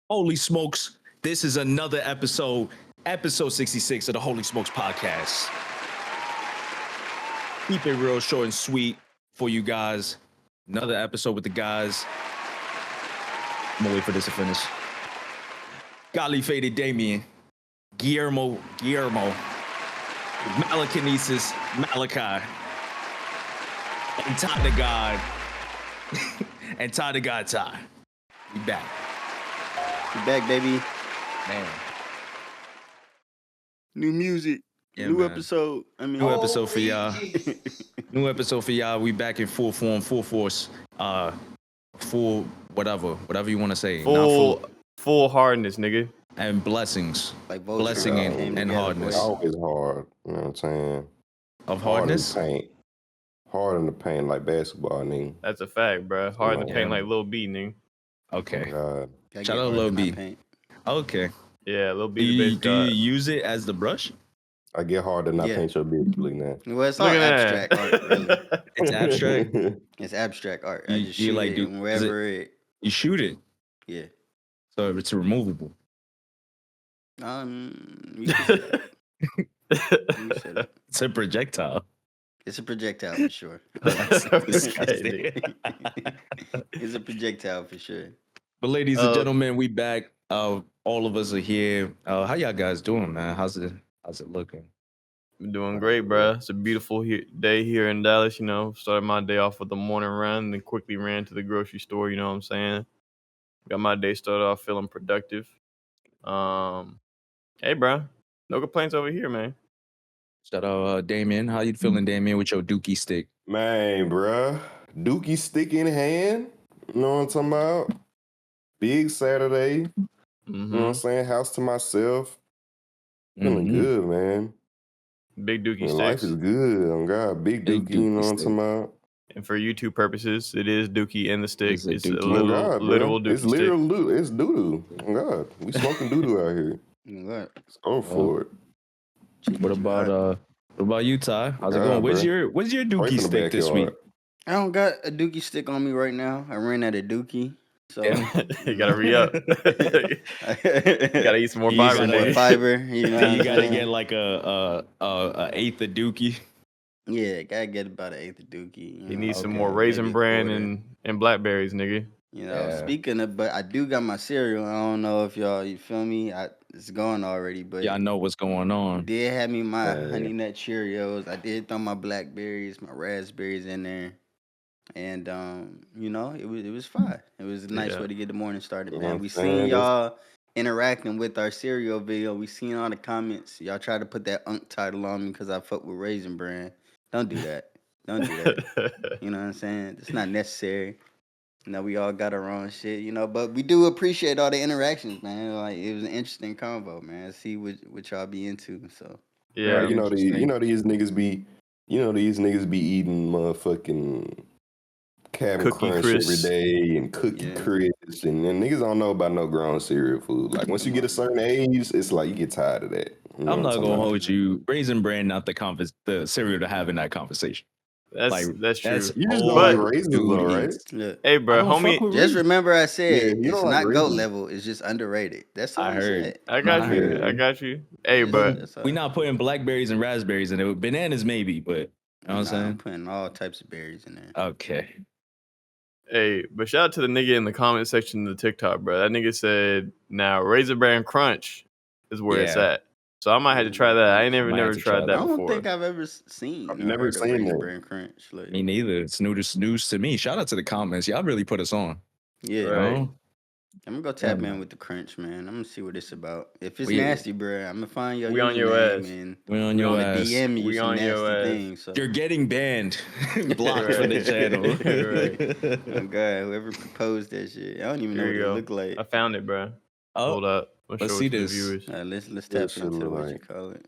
Holy smokes. This is another episode 66 of the Holy Smokes podcast. Keep it real short and sweet for you guys. Another episode with the guys. I'm gonna wait for this to finish. GodlyFaded Damian, Guillermo, Malachi, Malachi, and Ty the God, and Ty the God Ty. We back. We back, baby. Man. New music. Yeah, New man. episode. New episode for y'all. New episode for y'all. We back in full form, full force, full whatever you want to say. Full hardness, nigga. And blessings. Like Vultures. Blessing and hardness. Always hard, you know what I'm saying? Of hardness? Hard in the paint. Hard in the paint like basketball, nigga. That's a fact, bro. Hard in the paint like Lil B, nigga. Okay. Oh, Shout out Lil B. Okay. Yeah, Lil Do B. you use it as the brush? I get hard and I paint your bitch, look now. Well, it's all abstract art, really. It's abstract. It's abstract art. You- I just you shoot like it do- and wherever it. You shoot it, Yeah. so it's removable. You can say that. You can say that. It's a projectile. It's a projectile for sure. That's disgusting. It's a projectile for sure. But ladies and gentlemen, we back. All of us are here. How y'all guys doing, man? How's it looking? I'm doing great, bro. It's a beautiful day here in Dallas, you know. Started my day off with a morning run and then quickly ran to the grocery store, you know what I'm saying? Got my day started off feeling productive. Hey, bro. No complaints over here, man. Shout out Damian. How you feeling, Damian, with your dookie stick? Man, bruh. Dookie stick in hand. You know what I'm talking about? Big Saturday. You know what I'm saying? House to myself. Feeling good, man. Big dookie Man, sticks. life is good. Oh, God. Big dookie, you know what I'm talking about? And for YouTube purposes, it is dookie and the stick. It's a It's a dookie. little God, literal bro. dookie It's stick. literal It's doo-doo. Oh, God. We smoking doo-doo out here. What? Let's go for it. What about you, Ty? How's it Yeah, going? Where's bro. your dookie Right from the stick this week? backyard. I don't got a dookie stick on me right now. I ran out of dookie. So You gotta re-up. Gotta eat some more You fiber, gotta- more nigga. fiber. You know, You what gotta I'm get saying? like a eighth of dookie. Yeah, gotta get about an eighth of dookie. You need some Okay, more Raisin maybe a Bran quarter. and blackberries, nigga. You know, Yeah. speaking of, but I do got my cereal. I don't know if you feel me? It's gone already, but Y'all know what's going on. did have me my Yeah. honey nut Cheerios. I did throw my blackberries, my raspberries in there, and you know, it was fine. It was a nice Yeah. way to get the morning started, You know man. what We I'm seen saying? y'all interacting with our cereal video. We seen all the comments. Y'all tried to put that unk title on me because I fuck with Raisin Bran. Don't do that. Don't do that. You know what I'm saying? It's not necessary. You know, we all got our own shit, you know, but we do appreciate all the interactions, man. Like, it was an interesting convo, man. See what y'all be into. So Yeah. Right, Interesting. these niggas be eating motherfucking Cabin Cookie Crunch Crisp. every day and Cookie Yeah. Crisp, and then niggas don't know about no grown cereal food. Like once you get a certain age, it's like you get tired of that. You know I'm what not talking gonna about? hold you. Raisin Bran, not the cereal to have in that conversation. That's Like, that's true. that's You just all don't like But- raisins dude though, right? eats. look, Hey, I bro, don't fuck homie. with just raisins. remember I said Yeah, you it's don't like not goat raisins. level. It's just underrated. That's all I I heard. said. I got Nah, you. yeah. I got you. Hey, That's- bro. that's all. We not putting blackberries and raspberries in it. Bananas maybe, but you know what I'm I'm saying? putting all types of berries in there. Okay. Hey, but shout out to the nigga in the comment section of the TikTok, bro. That nigga said, now Raisin Bran Crunch is where it's Yeah. at. So I might have to try that. I ain't Might have never to try tried that. I that don't before. think I've ever seen. I've or never heard of seen Raisin that. Bran Crunch. Like, Me neither. It's news to me. Shout out to the comments. Y'all really put us on. yeah, You Right. know? I'm gonna go tap Yeah, in with the crunch, man. I'm gonna see what it's about. If it's We- nasty, bro, I'm gonna find your We on your username ass. and We on We your on I'm gonna ass. DM you We some on your nasty ass. things. So. You're getting banned. Blocked from the Right. channel. Oh God, whoever proposed that shit, I don't even know Here what you it go. look like. I found it, bro. Oh, Hold up. let's show it see to the this. viewers. Let's What tap it should into look what like. you call it.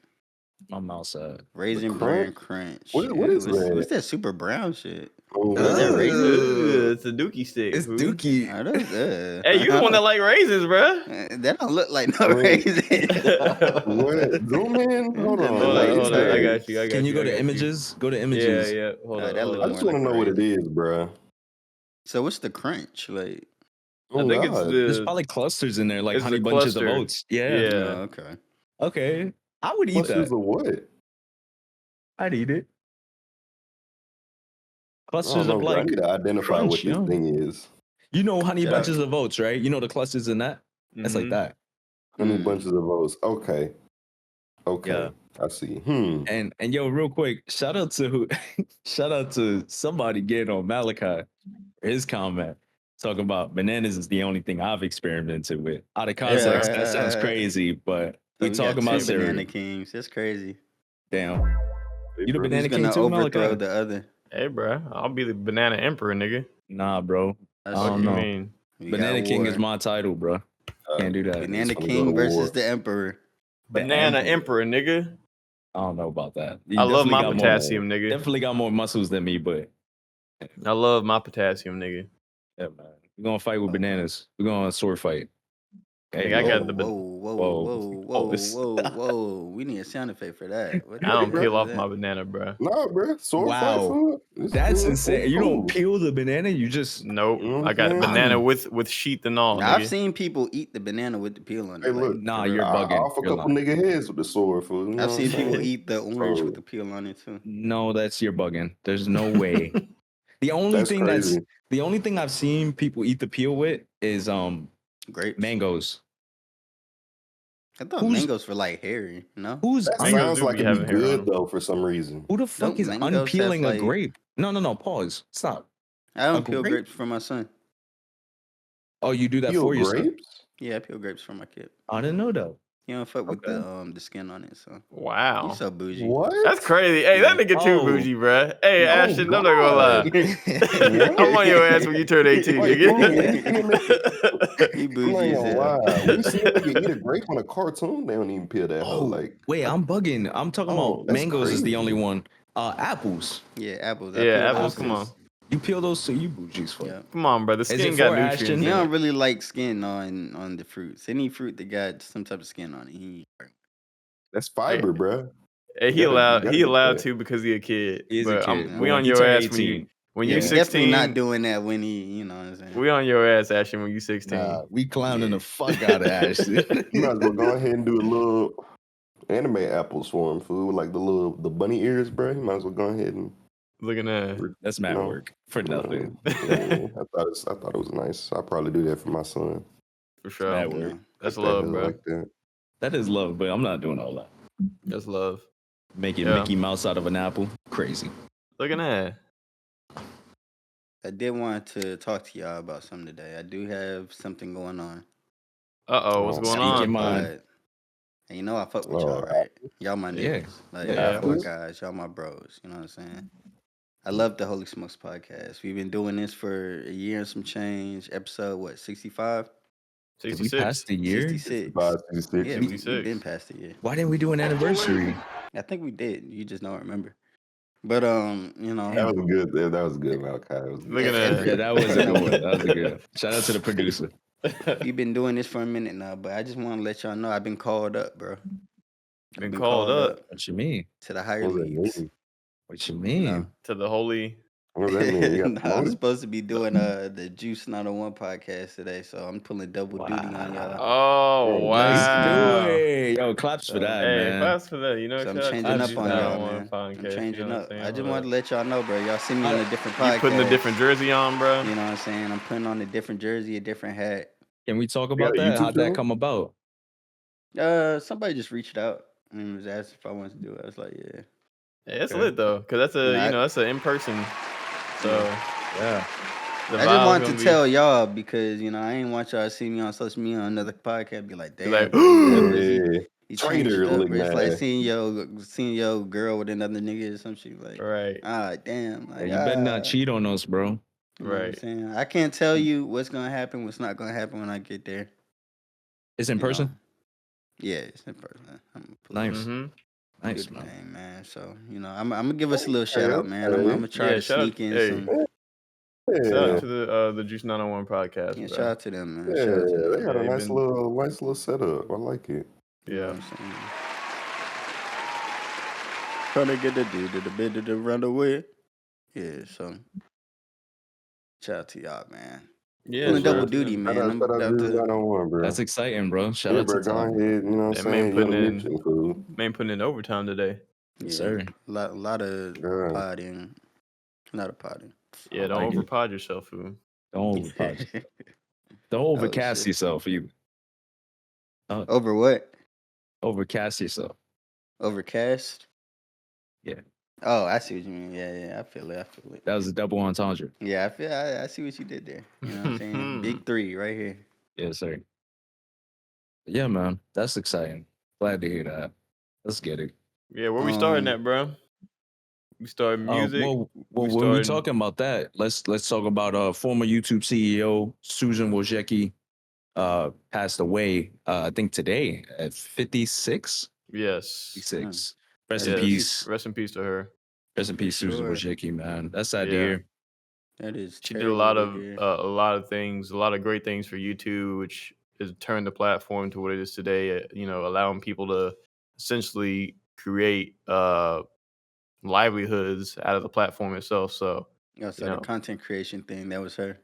I'm outside. Raisin crunch? Bran Crunch. What is that? What's that super brown shit? Oh, Is that raisin? Ugh, it's a dookie stick. It's fool. Dookie. Oh, that's, Hey, you the one that like raisins, bro. that don't look like no I mean, raisin. What? Zoom in? Hold That on. look Hold like on, hold on. I turd. got you. I got Can you go I to got images? Go to Yeah, images. yeah. Hold on. That hold look on. I just more want to like know what it raisin. is, bruh. So what's the crunch like? Oh, I think it's God. There's the probably clusters in there, like it's honey the bunches of cluster. oats. Yeah. Yeah. No, okay. Okay. I would eat Clusters that. of what? I'd eat it. I Clusters don't of know, bro. I like need to identify crunch, what you this know? thing is. You know honey Shout out. bunches of oats, right? You know the clusters in that? It's like Mhm. that. Honey bunches of oats. Okay. Okay. Yeah. I see. And yo, real quick, shout out to somebody getting on Malachi, his comment, talking about bananas is the only thing I've experimented with. Out of context, that sounds crazy, but So we we got talking about two banana cereal. kings. That's crazy. Damn. Hey, You the bro. Who's banana king gonna too, overthrow Malachi? the other? Hey, bro, I'll be the banana emperor, nigga. Nah, bro. I That's What don't you know. mean? We Banana got King war. is my title, bro. Can't do that. Banana gonna go to King versus war. the Emperor. The Banana emperor. emperor, nigga. I don't know about that. I love my got potassium, nigga. Definitely got more muscles than me, but I love my potassium, nigga. yeah, man. We're gonna fight with bananas. We're gonna sword fight. Hey, Nigga, I got Whoa, the whoa, whoa, whoa, whoa, this- whoa, whoa. We need a sound effect for that. What I don't the peel hell off is my that? banana, bro. Nah, bro. Sword fight, Wow. fool. That's insane. You don't cool. peel the banana, you just Nope. You know what I got I'm saying? banana with sheath and all, Now, I've nigga. seen people eat the banana with the peel on it. Hey, like, look. nah, for real. you're bugging. Off a You're couple lying. nigga heads with the sword, fool. You know I've what seen I'm people saying? eat the orange So, with the peel on it too. No, you're bugging. There's no way. The only That's thing crazy. the only thing I've seen people eat the peel with is Grapes. mangoes. I thought Who's- mangoes were like hairy, you know? Who's That Mangoes sounds do like be it'd be having hair on good, 'em. though, for some reason. who the fuck Don't is mangoes have, unpeeling a like- grape? No, pause. Stop. I don't A peel grape? grapes for my son. Oh, you do that Peel for your son? grapes? Yeah, I peel grapes for my kid. I didn't know that. He don't fuck with Okay. the skin on it, so Wow. he's so bougie. What? That's crazy. Hey, that nigga too Oh. bougie, bro. Hey, Oh, Ashton, I'm not gonna lie. What? I'm on your ass when you turn 18, Wait, nigga. He I'm bougie not as gonna hell. lie. When you see a nigga eat a grape on a cartoon, they don't even peel that hoe. Oh, Like, wait, I'm bugging. I'm talking Oh, about that's mangoes is the crazy. only one. Apples. Yeah, apples. I Yeah, peel apples, those come too. on. You peel those so you bougies for. Yeah. Come on, bro. The it skin for got Ashton? nutrients He in don't it. really like skin on the fruits. Any fruit that got some type of skin on it, he that's fiber, bro. Hey, he You allowed gotta get that. to because he a kid. He is a But kid. but we when on he your turn ass 18, when yeah, you we 16. definitely not doing that when he, you know what I'm saying? We on your ass, Ashton, when you 16. Nah, we clowning Yeah. the fuck out of Ashton. You might as well go ahead and do a little anime apples for him, food, like the bunny ears, bro. You might as well go ahead and Look at that. That's mad No. work for nothing. Yeah, I thought it was nice. I'll probably do that for my son. For sure. Mad You work. know. That's Cut that love, hood bro. Like that. That is love, but I'm not doing all that. That's love. Making Yeah. Mickey Mouse out of an apple, crazy. Look at that. I did want to talk to y'all about something today. I do have something going on. What's Oh, going speak on? your mind. But and you know I fuck with y'all, Oh, right? Y'all my Yeah. niggas. Like Yeah, y'all my apples. guys, y'all my bros. You know what I'm saying? I love the Holy Smokes podcast. We've been doing this for a year and some change. Episode what, 65? Did we pass 66. the year? 66. 566. Yeah, we've 66. been past the year. Why didn't we do an anniversary? I think we did. You just don't remember. But you know, That was good. That was good, Malachi. That was Look at good. that. Yeah, that was a good one. That was a good one. Shout out to the producer. we've been doing this for a minute now, but I just want to let y'all know I've been called up, bro. I've Been called up What you mean? to the higher What does that leagues. mean? What you You mean? know? to the holy. What does that mean? You got Nah, I'm promoted? supposed to be doing the Juice 901 podcast today, so I'm pulling double duty on y'all. Oh, Let's wow. do it. Yo, claps for So- that, Hey, man. claps for that. You know, So I'm shout out to changing the up Juice on y'all, 901 man. podcast, I'm changing you know what up. I'm I saying? just wanted to let y'all know, bro. Y'all see me on a different podcast. You putting a different jersey on, bro? You know what I'm saying? I'm putting on a different jersey, a different hat. Can we talk got about a that? YouTube How'd that channel? come about? Somebody just reached out and was asked if I wanted to do it. I was like, yeah. Hey, that's Okay. lit though, cause that's a that's an in person. So Yeah. the I just vibe's wanted gonna to be tell y'all because I ain't want y'all to see me on social media on another podcast. Be like, damn, like, bro, he Yeah. changed Traitor up, look bro. It's like mad. seeing your girl with another nigga or some shit. Like, right, damn, Well, like, you better not cheat on us, bro. You know what I'm right. saying? I can't tell you what's gonna happen, what's not gonna happen when I get there. It's in you know. person? Yeah, it's in person. I'm Nice. Mm-hmm. Nice, do the man. thing, man. So I'm gonna give us a little shout out, man. I'm Okay. gonna try Yeah, to shout out- sneak in hey. some. Shout out Yeah. to the Juice 901 podcast, Yeah, bro. shout out to them, man. Yeah, Shout out to them. they got a Yeah, nice little setup. I like it. You know Yeah. what I'm saying? Trying to get the dude to the bit to run away. Yeah, so shout out to y'all, man. Yeah, Doing shout double out to duty, him. Shout out, man. shout out I'm to about to, 901, bro. That's exciting, bro. Shout Yeah, out to bro, go Tom. ahead. You know what I'm That saying? You on the mission, fool. man putting in overtime today. Yes, yeah, sir. lot of Yeah. potting, not a potting. Yeah, I don't like it. overpod yourself, fool. Don't overpod yourself. Don't overcast shit. yourself either. Over what? Overcast yourself. Overcast? Yeah. Oh, I see what you mean. Yeah, I feel it. That was a double entendre. Yeah, I see what you did there. You know what I'm saying? Big 3 right here. Yes, sir. Yeah, man. That's exciting. Glad to hear that. Let's get it. Yeah, where we starting at, bro? We started music. Well, when we talking about that, let's talk about former YouTube CEO Susan Wojcicki passed away. I think today at 56. Yes. 56. Rest in in peace. Rest in peace to her. Rest in peace, Susan sure. Wojcicki, man. That's sad to Yeah. hear. That is She did a terrible lot to of hear. a lot of things, a lot of great things for YouTube, which has turned the platform to what it is today. Allowing people to essentially create livelihoods out of the platform itself. So Oh, so the content creation thing, that was her.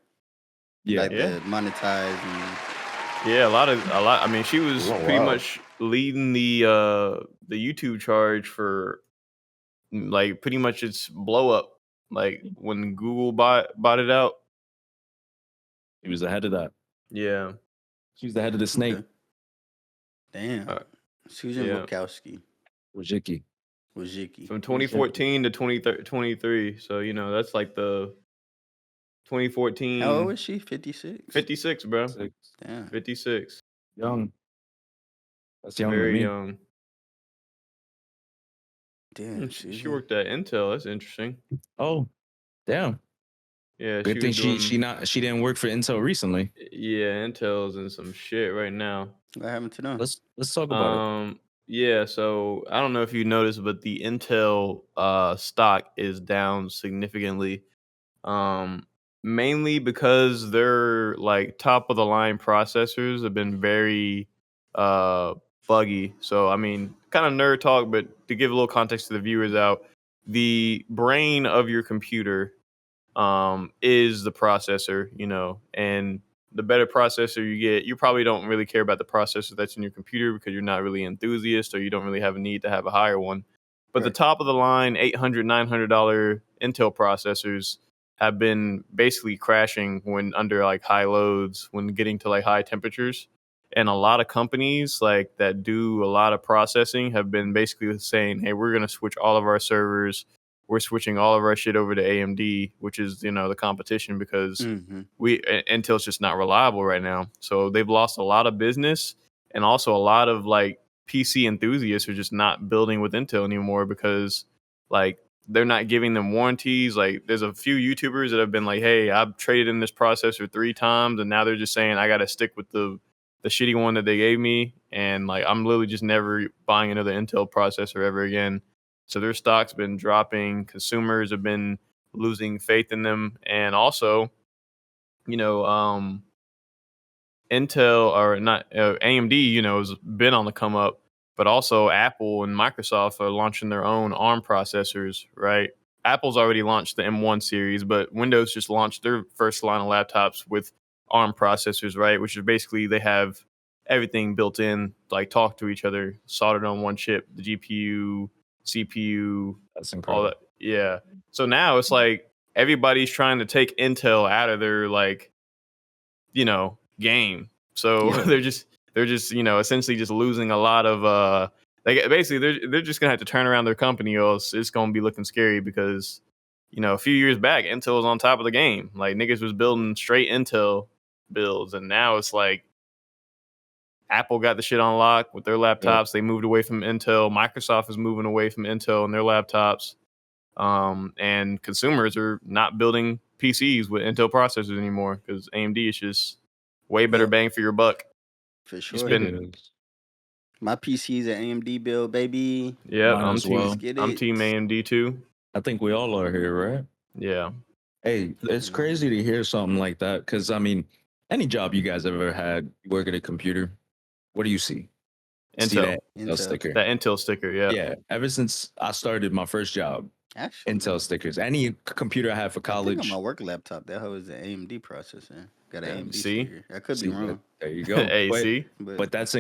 Yeah. Like the monetize and yeah, a lot. I mean, she was pretty much leading the YouTube charge for like pretty much its blow up. Like when Google bought it out. He was ahead of that. Yeah. She was the head of the snake. Okay. Damn. Susan Wojcicki. Wojcicki. From 2014 to 2023. So, that's like the 2014. How old was she? 56? 56, bro. Damn. 56. Young. That's young. Very to me. young. Damn. She worked at Intel. That's interesting. Oh, damn. Yeah, good thing she didn't work for Intel recently. Yeah, Intel's in some shit right now. What happened to them? Let's talk about it. Yeah, so I don't know if you noticed, but the Intel stock is down significantly. Mainly because their like top of the line processors have been very buggy. So I mean, kind of nerd talk, but to give a little context to the viewers out, the brain of your computer is the processor, and the better processor you get, you probably don't really care about the processor that's in your computer because you're not really an enthusiast or you don't really have a need to have a higher one. But the top of the line $800, $900 Intel processors have been basically crashing when under like high loads, when getting to like high temperatures. And a lot of companies like that do a lot of processing have been basically saying, hey, we're going to switch all of our servers. We're switching all of our shit over to AMD, which is, the competition because Intel's just not reliable right now. So they've lost a lot of business, and also a lot of like PC enthusiasts are just not building with Intel anymore because like they're not giving them warranties. Like there's a few YouTubers that have been like, hey, I've traded in this processor 3 times and now they're just saying I got to stick with the shitty one that they gave me. And like, I'm literally just never buying another Intel processor ever again. So their stock's been dropping. Consumers have been losing faith in them. And also, Intel or not AMD, has been on the come up, but also Apple and Microsoft are launching their own ARM processors, right? Apple's already launched the M1 series, but Windows just launched their first line of laptops with ARM processors, right? Which is basically they have everything built in, like talk to each other, soldered on one chip, the GPU, CPU, that's incredible. all that. Yeah. So now it's like everybody's trying to take Intel out of their like, game. So they're just essentially just losing a lot of like basically they're just gonna have to turn around their company or else it's gonna be looking scary because a few years back Intel was on top of the game. Like niggas was building straight Intel builds, and now it's like Apple got the shit on lock with their laptops. They moved away from Intel. Microsoft is moving away from Intel and their laptops. And consumers are not building PCs with Intel processors anymore because AMD is just way better bang for your buck. For sure. My PC's an AMD build, baby. Yeah, I'm Team AMD too. I think we all are here, right? Yeah. Hey, it's crazy to hear something like that because, I mean, any job you guys ever had, you work at a computer, what do you see? Intel. See that Intel sticker. That Intel sticker, yeah. Yeah, ever since I started my first job, Intel stickers. Any computer I had for college. I think on my work laptop, that was an AMD processor. Got an AMD See? sticker. I could be See, wrong, there you go. Hey, see? But that's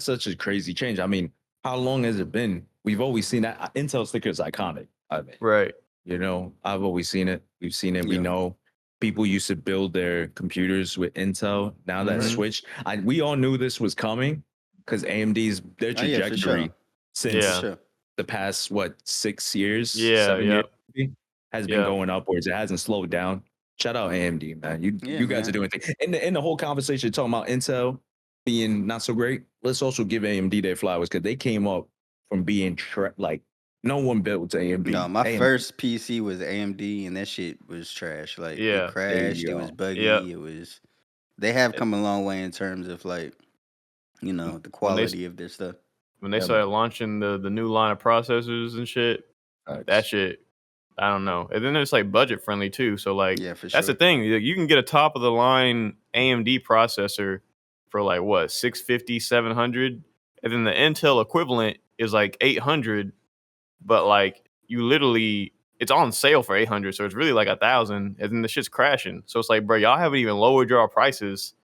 such a crazy change. I mean, how long has it been? We've always seen that Intel sticker is iconic. I mean, Right. you know, I've always seen it. We've seen it. We Yeah. know people used to build their computers with Intel. Now that Mhm. switch, we all knew this was coming because AMD's their Oh, yeah, for trajectory sure. since Yeah. Sure. the past 6 years, Yeah, 7 years yep. maybe, has been Yeah. going upwards. It hasn't slowed down. Shout out AMD, man. You Yeah, you guys man. are doing things. In the whole conversation talking about Intel being not so great, let's also give AMD their flowers because they came up from being like no one built AMD. No, my AMD. first PC was AMD, and that shit was trash. Like, Yeah. it There you crashed. It was go. buggy. Yep. It was. They have come a long way in terms of like, you know, the When they quality of their stuff. when they Yeah, started man. launching the new line of processors and shit, that Facts. shit, I don't know. And then it's like budget friendly too. So like Yeah, for that's the sure. thing. You can get a top of the line AMD processor for like what 650, 700, and then the Intel equivalent is like 800. But like you literally, it's on sale for 800, so it's really like 1,000, and then the shit's crashing. So it's like, bro, y'all haven't even lowered your prices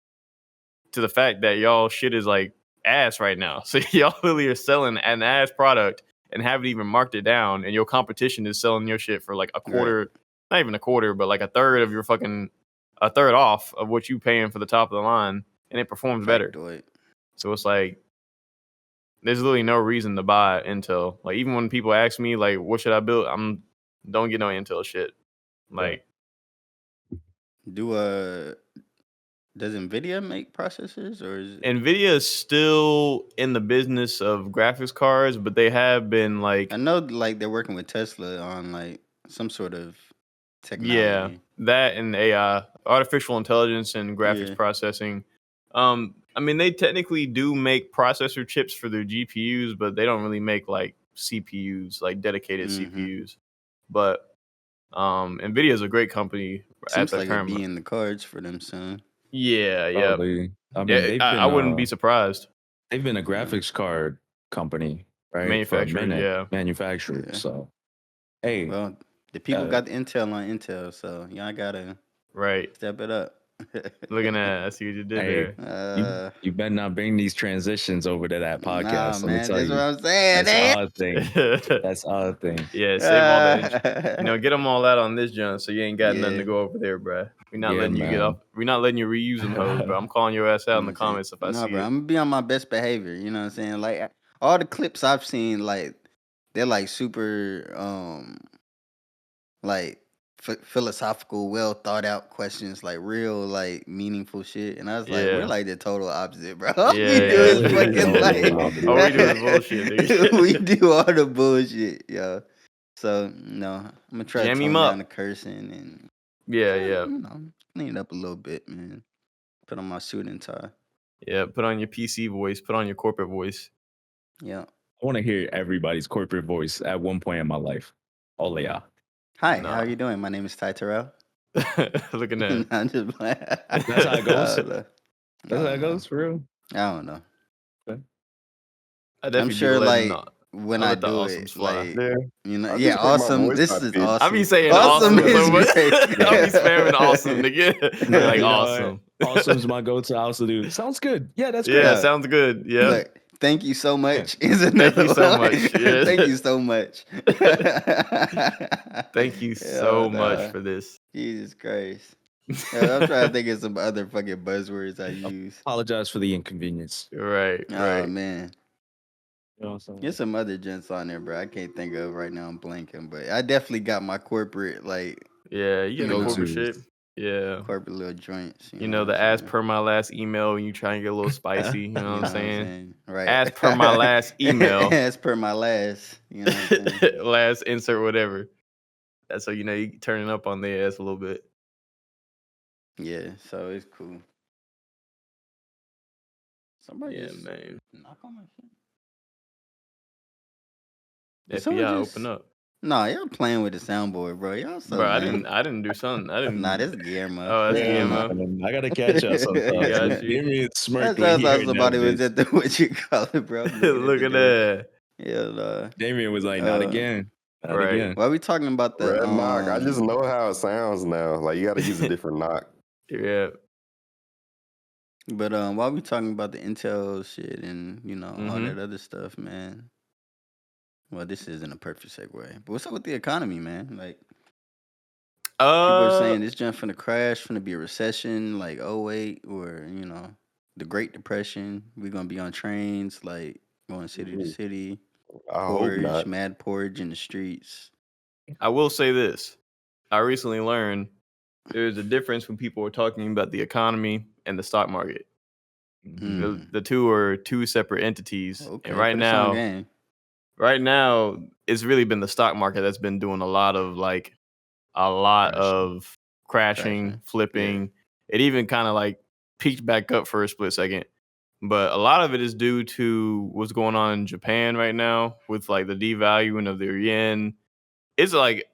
to the fact that y'all shit is like ass right now. So y'all literally are selling an ass product and haven't even marked it down, and your competition is selling your shit for like a Right. quarter, not even a quarter, but like a third of your a third off of what you paying for the top of the line, and it performs better. Factoid. So it's like there's literally no reason to buy Intel. Like even when people ask me like what should I build, don't get no Intel shit. Like Does Nvidia make processors, or is it? Nvidia is still in the business of graphics cards, but they have been like I know, like, they're working with Tesla on like some sort of yeah, technology. that and AI, artificial intelligence and graphics Yeah. processing. I mean they technically do make processor chips for their GPUs, but they don't really make like CPUs, like dedicated Mhm. CPUs. But Nvidia is a great company at Seems the like it'd current. be in the cards for them soon. Yeah, yeah. Probably. I Yeah, mean, they've I been wouldn't be surprised. they've been a Yeah. graphics card company, right, for a Manufacturer, minute, yeah. manufacturer. Yeah. So, hey, Well, the people uh, got the intel on Intel, so y'all gotta Right. step it up. Looking at, I see what you did hey, there. you better not bring these transitions over to that Nah, podcast. Let me man, tell that's what you, I'm saying. that's Man. our thing. That's our thing. Yeah, save all the get them all out on this junk, so you ain't got nothing to Yeah. go over there, bruh. We're not Yeah, letting you get off. man. We're not letting you reuse them hoes, bro. I'm calling your ass out in the I'm saying, comments if I no, see bro, it. I'm gonna be on my best behavior. You know what I'm saying? Like all the clips I've seen, like they're like super, like philosophical, well thought out questions, like real, like meaningful shit. And I was like, we're Yeah. like the total opposite, bro. All we Yeah, do yeah. is fucking Totally like, opposite. All we do is bullshit, nigga. we do all the bullshit, yo. So no, I'm gonna try Jam to him tone up. down the cursing and Yeah, yeah. you know, clean it up a little bit, man. Put on my suit and tie. Yeah, put on your PC voice, put on your corporate voice. Yeah. I want to hear everybody's corporate voice at one point in my life. All of y'all. Hi, how Nah. are you doing? My name is Ty Terrell. Looking at I'm just playing. That's how it goes. I don't know. That's how it goes for real. I don't know. I I'm definitely be sure, letting like, when I I let the do awesomes it, fly. like, Yeah. you know, I yeah, just make my awesome. voice This high is pitched. I awesome. be saying Awesome awesome so is much. great. I be spamming awesome, nigga. Nah, Like you know awesome. what? Awesome's my go-to. I also do. Sounds good. Yeah, that's Yeah, great. Yeah. sounds good. Yeah. Look, thank you so much. Is Thank another you so one. much. Yeah. Thank you so much. Thank you Yeah, so much nah. for this. Jesus Christ. Yeah, I'm trying to think of some other fucking buzzwords I use. Apologize for the inconvenience. Right, Oh right. man. You know what I'm saying? There's some other gents on there, bro. I can't think of right now. I'm blanking, but I definitely got my corporate, like, Yeah, you got You the know. corporate shit. Go-tos. Yeah. corporate little joints. You know, what the I'm as saying? per my last email, and you try and get a little spicy. You know You what know I'm what I'm saying? saying? Right. As per my last email, As per my last. You know what I'm saying? last insert, whatever. That's so you know you turning up on their ass a little bit. Yeah, so it's cool. Somebody Yeah, just man. knock on my shit. Did FBI, someone open just? up, Nah, y'all playing with the soundboard, bro. Y'all so bro. lame. I didn't do something. I didn't. Nah, this is Guillermo. Oh, that's I Yeah, don't know. Guillermo. man. I gotta catch up He sometimes. got you. Give me a That's smirk why I when he thought heard somebody that was bitch. at the what you call it, bro. I'm looking Look at at the door. that. Yeah, nah. Damien was like, not again. Not Right. again. Why are we talking about the Red knock. I just know how it sounds now. Like you got to use a different knock. Yeah. But while we talking about the Intel shit and all Mm-hmm. that other stuff, man. Well, this isn't a perfect segue. But what's up with the economy, man? Like people are saying this jump finna crash, finna be a recession, like 08 or the Great Depression. We're gonna be on trains, like going city to city, I hope not. mad porridge in the streets. I will say this. I recently learned there's a difference when people are talking about the economy and the stock market. The two are two separate entities. Okay, and right put us on now, game. right now, it's really been the stock market that's been doing a lot of crashing, flipping. It even kind of like peaked back up for a split second. But a lot of it is due to what's going on in Japan right now with like the devaluing of their yen. It's like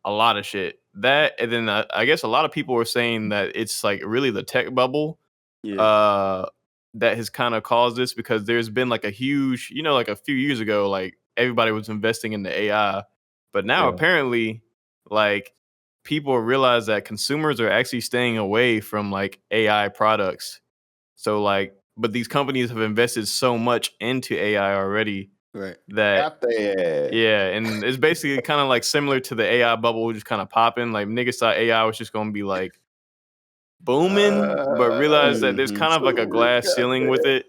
a lot of shit. That, and then I guess a lot of people are saying that it's like really the tech bubble that has kind of caused this, because there's been like a huge, like a few years ago, like everybody was investing in the AI, but now apparently like people realize that consumers are actually staying away from like AI products. So like, but these companies have invested so much into AI already Right. that Got that. yeah, and it's basically kind of like similar to the AI bubble just kind of popping. Like niggas thought AI was just gonna be like booming, but realized that there's kind of like a glass ceiling with it.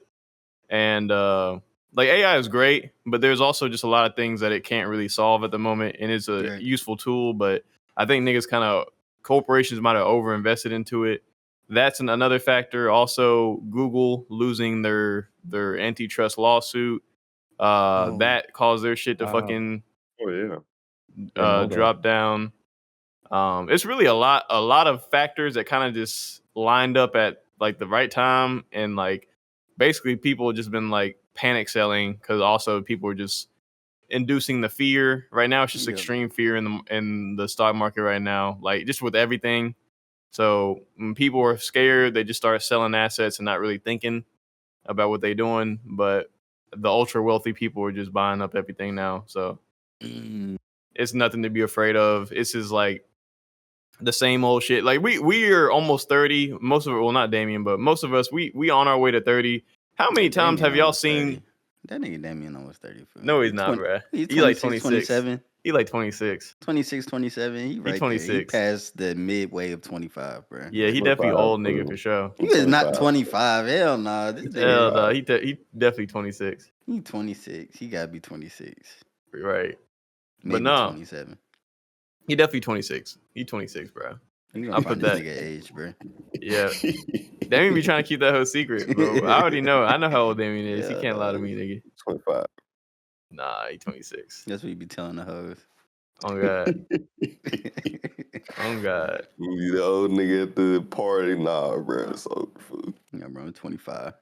And like AI is great, but there's also just a lot of things that it can't really solve at the moment. And it's a useful tool, but I think niggas kind of corporations might have over invested into it. That's another factor. Also, Google losing their antitrust lawsuit. That caused their shit to fucking drop down. It's really a lot of factors that kind of just lined up at like the right time, and like basically people just been like panic selling because also people are just inducing the fear. Right now, it's just extreme fear in the stock market right now, like just with everything. So when people are scared, they just start selling assets and not really thinking about what they're doing. But the ultra wealthy people are just buying up everything now. So it's nothing to be afraid of. It's just like the same old shit. Like we are almost 30. Most of it, well, not Damian, but most of us, we on our way to 30. How many times have y'all seen 30. That nigga Damian almost 30. No, he's not, bruh. He's He like 26, 26. 27. He like 26. 26, 27. He right 26. there. He passed the midway of 25, bro. Yeah, he definitely old nigga for sure. He is not 25. Hell nah. This Hell no, he definitely 26. He 26. He gotta be 26. Right. Maybe but no, 27. He definitely 26. He 26, bro. I'll put that nigga age, bro. Yeah. Damian be trying to keep that whole secret, bro. I already know. I know how old Damian is. He can't lie to me, nigga. 25. Nah, he 26. That's what you be telling the hoes. Oh God. Oh God. You the old nigga at the party, nah, bro. So yeah, bro, I'm 25.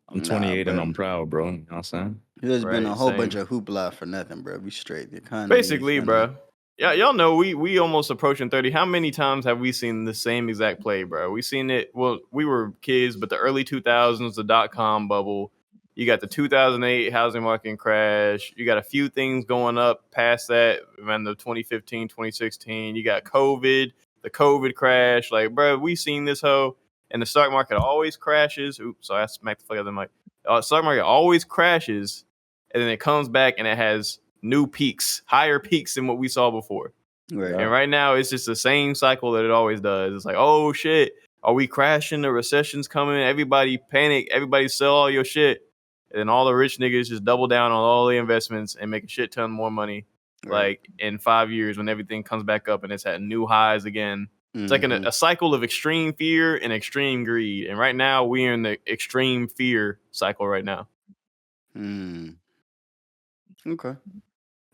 I'm 28 and I'm proud, bro. You know what I'm saying? There's been a whole bunch of hoopla for nothing, bro. We straight. The economy. Basically, bro. Yeah, y'all know we almost approaching 30. How many times have we seen the same exact play, bro? We seen it. Well, we were kids, but the early 2000s, the .com bubble. You got the 2008 housing market crash. You got a few things going up past that around the 2015, 2016. You got COVID, the COVID crash. Like, bro, we seen this hoe. And the stock market always crashes. Oops, sorry, I smacked the fuck out of the mic. Stock market always crashes, and then it comes back and it has new peaks, higher peaks than what we saw before. Right. And right now, it's just the same cycle that it always does. It's like, oh shit, are we crashing? The recession's coming. Everybody panic. Everybody sell all your shit. And then all the rich niggas just double down on all the investments and make a shit ton more money. Right. Like in 5 years when everything comes back up and it's at new highs again. It's like a cycle of extreme fear and extreme greed. And right now, we're in the extreme fear cycle right now. Okay.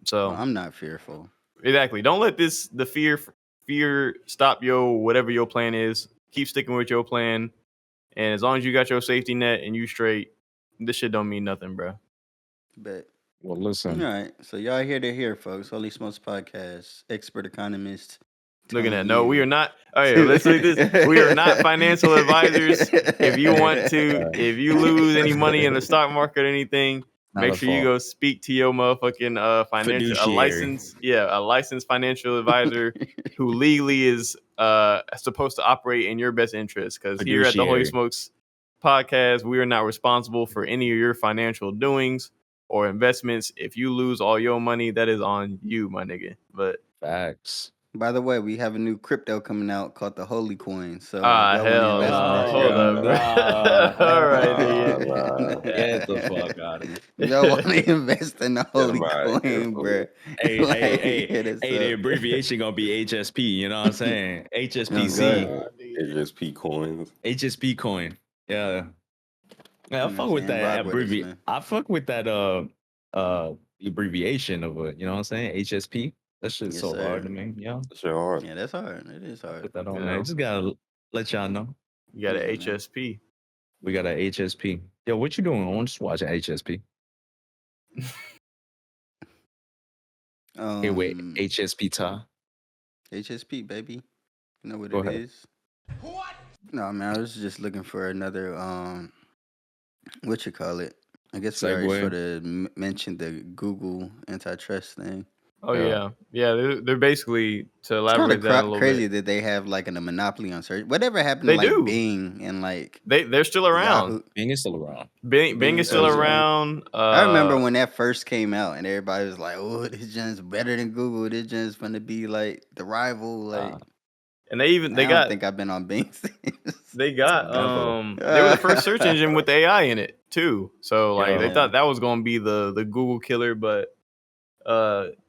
So I'm not fearful. Exactly. Don't let the fear stop your whatever your plan is. Keep sticking with your plan. And as long as you got your safety net and you straight, this shit don't mean nothing, bro. Bet. Well, listen. All right. So y'all here, folks. Holy Smokes Podcast, expert economist. Looking at we are not. Oh yeah, let's say this. We are not financial advisors. If you want to, if you lose any money in the stock market or anything, make sure you go speak to your motherfucking financial a licensed financial advisor who legally is supposed to operate in your best interest. Because here at the Holy Smokes podcast, we are not responsible for any of your financial doings or investments. If you lose all your money, that is on you, my nigga. But facts. By the way, we have a new crypto coming out called the Holy Coin. So y'all want to hell invest in that hold shit? up, bro. All right, Get the fuck out of here. Y'all want to invest in the Holy Everybody, Coin, bro? Hey, the abbreviation gonna be HSP. You know what I'm saying? HSPC. HSP coins. HSP coin. Yeah. Yeah, I fuck with that abbreviation. I fuck with that abbreviation of it. You know what I'm saying? HSP. That shit's so hard to me. Yeah. That's hard. Yeah, that's hard. It is hard. Put that on there. Just gotta let y'all know. You got an HSP. We got an HSP. Yo, what you doing? I want to watch HSP. Hey, wait, HSP Ty. HSP, baby. You know what it is? What? No, man, I was just looking for another what you call it? I guess we already sort of mentioned the Google antitrust thing. Oh yeah. They're basically, to elaborate that a little crazy bit. that they have like a monopoly on search. Whatever happened to like Bing and like they're still around. Yahoo? Bing is still around. Bing is still around. I remember when that first came out and everybody was like, "Oh, this gen's better than Google. This gen's gonna be like the rival." Like, and I don't think I've been on Bing since. They got they were the first search engine with AI in it too. So like they thought that was gonna be the Google killer, but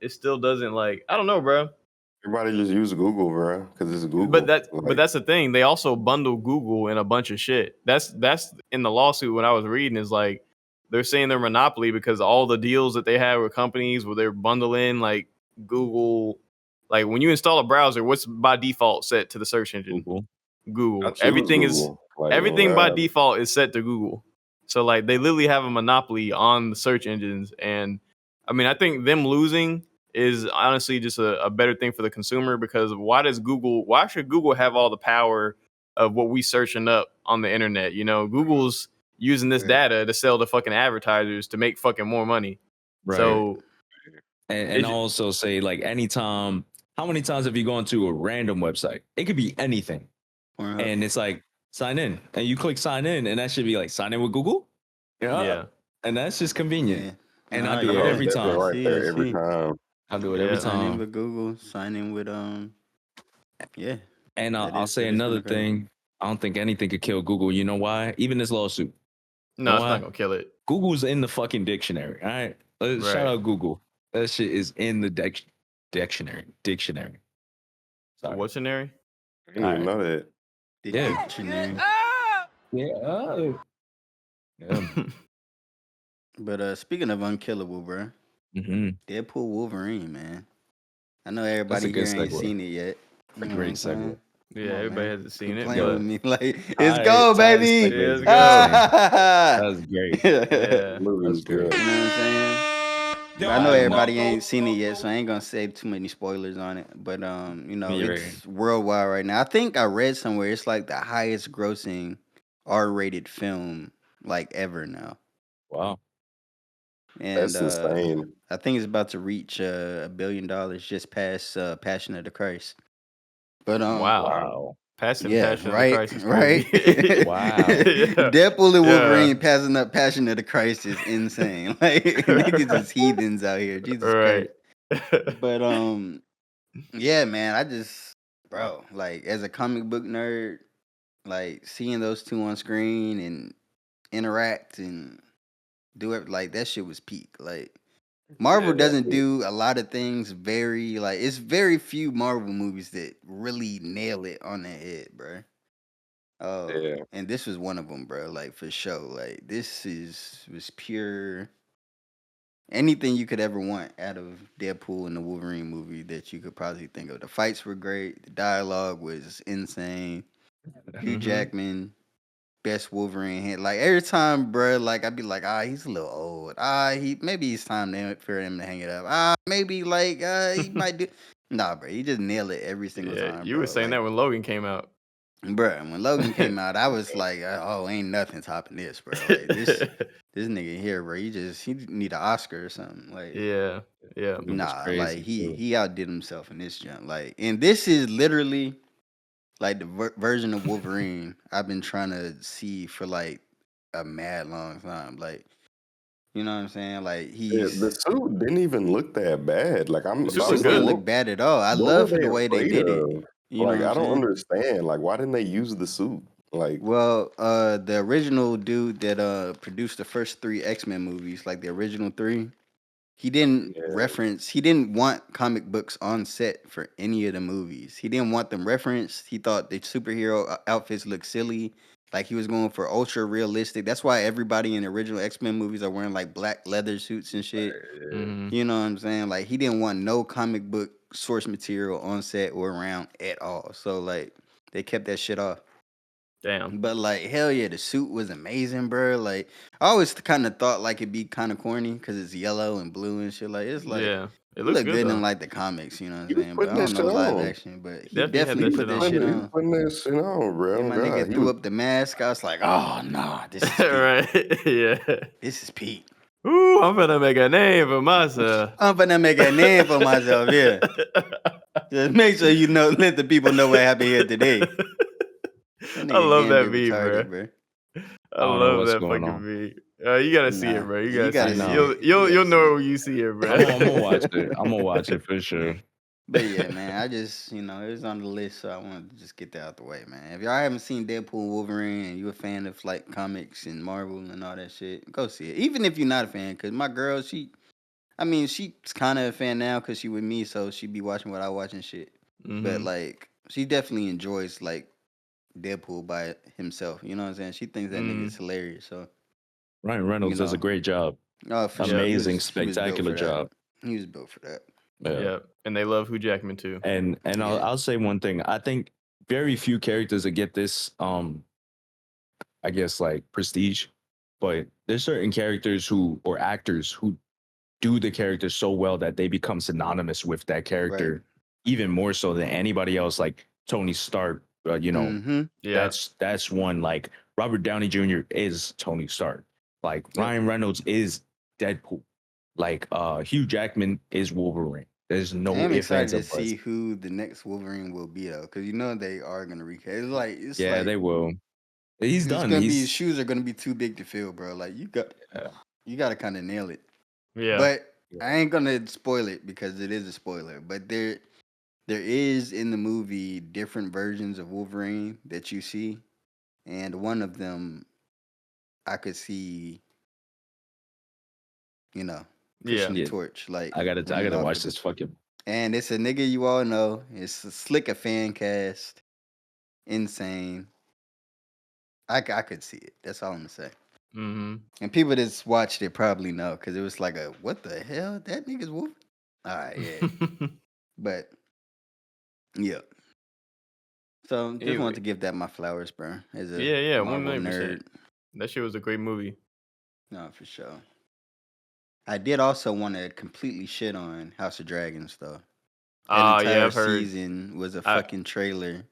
it still doesn't, like, I don't know, bro. Everybody just use Google, bro, because it's Google. But that's the thing. They also bundle Google in a bunch of shit. That's in the lawsuit. When I was reading, is like they're saying they're monopoly because all the deals that they have with companies where they're bundling like Google. Like when you install a browser, what's by default set to the search engine? Google. Everything by default is set to Google. So like they literally have a monopoly on the search engines. And I mean, I think them losing is honestly just a better thing for the consumer, because why should Google have all the power of what we searching up on the internet? You know, Google's using this data to sell to fucking advertisers to make fucking more money. Right. So and also say, like, anytime, how many times have you gone to a random website? It could be anything. And it's like, sign in. And you click sign in, and that should be like, sign in with Google? Yeah. And that's just convenient. Yeah. And I do it every time. Right there, every time. I do it every time. Sign in with Google, sign in with yeah. And I'll say another thing. I don't think anything could kill Google. You know why? Even this lawsuit. No, it's not gonna kill it. Google's in the fucking dictionary. All right. Shout out Google. That shit is in the dictionary. Sorry. What's dictionary? I didn't even know that. Dictionary. Yeah. But speaking of unkillable, bro, Deadpool Wolverine, man. I know everybody here ain't seen it yet. A great segue. Yeah, everybody hasn't seen it. Playing with me, like, let's go, baby. Let's go. That was great. Yeah, Movie was good. You know what I'm saying? I know everybody ain't seen it yet, so I ain't gonna say too many spoilers on it. But you know, it's worldwide right now. I think I read somewhere it's like the highest grossing R-rated film like ever now. Wow. And that's insane. I think it's about to reach $1 billion just past Passion of the Christ. But wow. Passion of the Christ is right. Wow. Deadpool and Wolverine passing up Passion of the Christ is insane. Like niggas is heathens out here. Jesus Christ. But yeah, man, bro, like as a comic book nerd, like seeing those two on screen and interact and do it, like that shit was peak. Like Marvel doesn't do a lot of things it's very few Marvel movies that really nail it on the head, bro. And this was one of them, bro. Like for sure. Like this was pure anything you could ever want out of Deadpool and the Wolverine movie that you could probably think of. The fights were great. The dialogue was insane. Hugh Jackman, best Wolverine. Like every time, bro, like I'd be like, he's a little old. Maybe it's time for him to hang it up. Maybe like he might do. Nah, bro, he just nail it every single time. You were saying that when Logan came out. Bruh, when Logan came out, I was like, oh, ain't nothing topping this, bro. Like this nigga here, bro. He need an Oscar or something. Like, yeah. It was nah, like crazy too. he outdid himself in this jump. Like, and this is literally like the version of Wolverine I've been trying to see for like a mad long time. Like, you know what I'm saying? Like The suit didn't even look that bad. Like The the suit I was suit was like, didn't good. look bad at all. I what were love they the way they afraid did it. of? You know Like, what I'm I don't saying? understand. Like, why didn't they use the suit? Like, Well, the original dude that produced the first 3 X-Men movies, like the original 3, he didn't want comic books on set for any of the movies. He didn't want them referenced. He thought the superhero outfits looked silly. Like he was going for ultra realistic. That's why everybody in the original X-Men movies are wearing like black leather suits and shit. Mhm. You know what I'm saying? Like he didn't want no comic book source material on set or around at all. So like they kept that shit off. Damn. But like hell yeah, the suit was amazing, bro. Like I always kind of thought like it'd be kind of corny because it's yellow and blue and shit. Like it's like Yeah. It it looks look good good in though. like the comics, you know what I'm he was saying? But putting I that don't know shit live on. action. But he Definitely had definitely that put shit that on. shit He was on. putting that shit on, bro. And Oh, my God, nigga he threw was. up the mask. I was like, oh no, this is Pete. Right. Yeah. This is Pete. Ooh, I'm gonna make a name for myself. I'm gonna make a name for myself. Yeah, just make sure you know, let the people know what happened here today. That I nigga love that Gambit meme, bro. retarded, bro. I I don't know love what's that going fucking on. meme. You gotta see it, Nah, bro. You you gotta see I gotta it. see know. it. You You'll gotta see know it. when you see it, bro. I'm gonna watch it. I'm gonna watch it for sure. But yeah, man, I just it was on the list, so I wanted to just get that out the way, man. If y'all haven't seen Deadpool Wolverine and you a fan of like comics and Marvel and all that shit, go see it. Even if you're not a fan, cause my girl, she's kind of a fan now cause she with me, so she be watching what I watch and shit. But Mm-hmm. like, she definitely enjoys like Deadpool by himself. You know what I'm saying? She thinks that nigga's Mm. hilarious. So Ryan you Reynolds does a know, great job. oh for sure, Yep. Amazing, he was built spectacular for that. job. He was built for that. Yeah. Yep. And they love Hugh Jackman too. And Yeah. I'll say one thing. I think very few characters that get this I guess like prestige, but there's certain characters or actors who do the character so well that they become synonymous with that Right. character even more so than anybody else, like Tony Stark. Mm-hmm. Yeah. That's one. Like Robert Downey Jr. is Tony Stark. Like Yep. Ryan Reynolds is Deadpool. Like Hugh Jackman is Wolverine. There's I no am ifs, excited ands, to or buts. see who the next Wolverine will be though, because they are gonna recast. It's Yeah, like they will. He's it's done. gonna be his He's shoes are gonna be too big to fill, bro. Like yeah. you gotta kind of nail it. Yeah. But I ain't gonna spoil it because it is a spoiler. But there is in the movie different versions of Wolverine that you see, and one of them I could see, Yeah. pushing the Yeah. torch, like I gotta running off watch with this it. fucking. And it's a nigga you all know. It's a slick a fan cast, insane. I could see it. That's all I'm gonna say. Mm-hmm. And people that's watched it probably know because it was like what the hell? That nigga's Wolf? All right, yeah. But yeah. So just Anyway. wanted to give that my flowers, bro. As a Yeah, Marvel 100%. nerd. That shit was a great movie. No, for sure. I did also want to completely shit on House of Dragons though. That Yeah, entire I've heard. season was a I fucking trailer.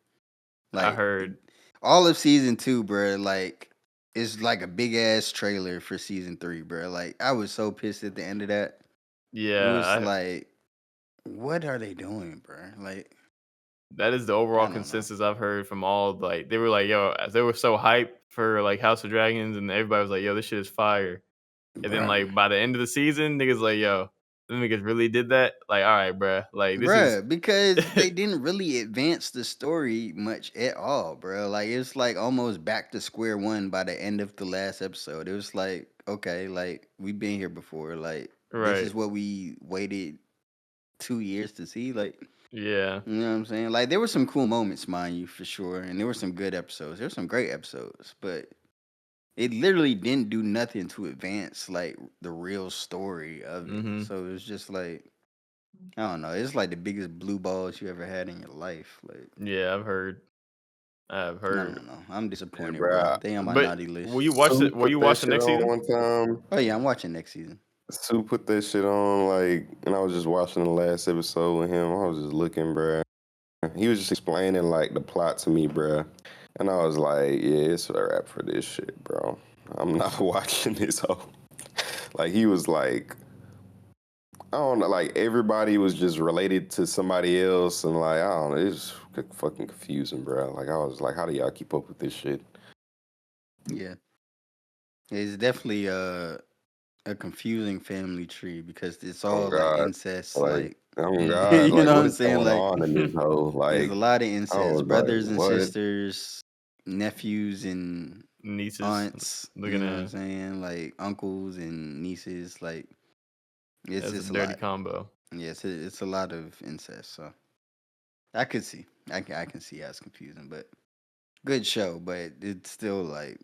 I Like heard. all of season 2, bro. Like it's like a big ass trailer for season 3, bro. Like I was so pissed at the end of that. It was Yeah, like, what are they doing, bro? Like that is the I overall don't know. consensus I've heard from all. Like they were like, yo, they were so hyped for like House of Dragons, and everybody was like, yo, this shit is fire. And then Bruh. like by the end of the season, niggas like, yo, them niggas really did that. Like, all right, bruh. Like this is Bruh, because they didn't really advance the story much at all, bro. Like it's like almost back to square one by the end of the last episode. It was like, okay, like we've been here before. Like this right. is what we waited 2 years to see. Like Yeah. you know what I'm saying? Like there were some cool moments, mind you, for sure, and there were some good episodes. There were some great episodes, but it literally didn't do nothing to advance like the real story of it. Mm-hmm. So it was just like I don't know. It's like the biggest blue balls you ever had in your life. Like Yeah, I've heard. I've I heard. don't know. I'm disappointed, bro. bro. They on my But naughty list. will you watch Sue it? Will put you that watch the shit next on season? one time. Oh yeah, I'm watching next season. Sue put that shit on, like, and I was just watching the last episode with him. I was just looking, bro. He was just explaining like the plot to me, bro. And I was like, yeah, it's a wrap for this shit, bro. I'm not watching this whole. Like, he was like, I don't know, like, everybody was just related to somebody else. And, like, I don't know, it's fucking confusing, bro. Like, I was like, how do y'all keep up with this shit? Yeah. It's definitely a confusing family tree because it's all like incest. Like, oh God, you like, know what what I'm is saying? going Like, on in this whole, there's like, a lot of I was incest, like, brothers and what? sisters, nephews and Nieces. aunts. Looking You know at what I'm saying? Like uncles and nieces. Like, it's that's just a a dirty lot. combo. Yeah, it's a lot of incest. So I could see. I can see how it's confusing, but good show. But it's still like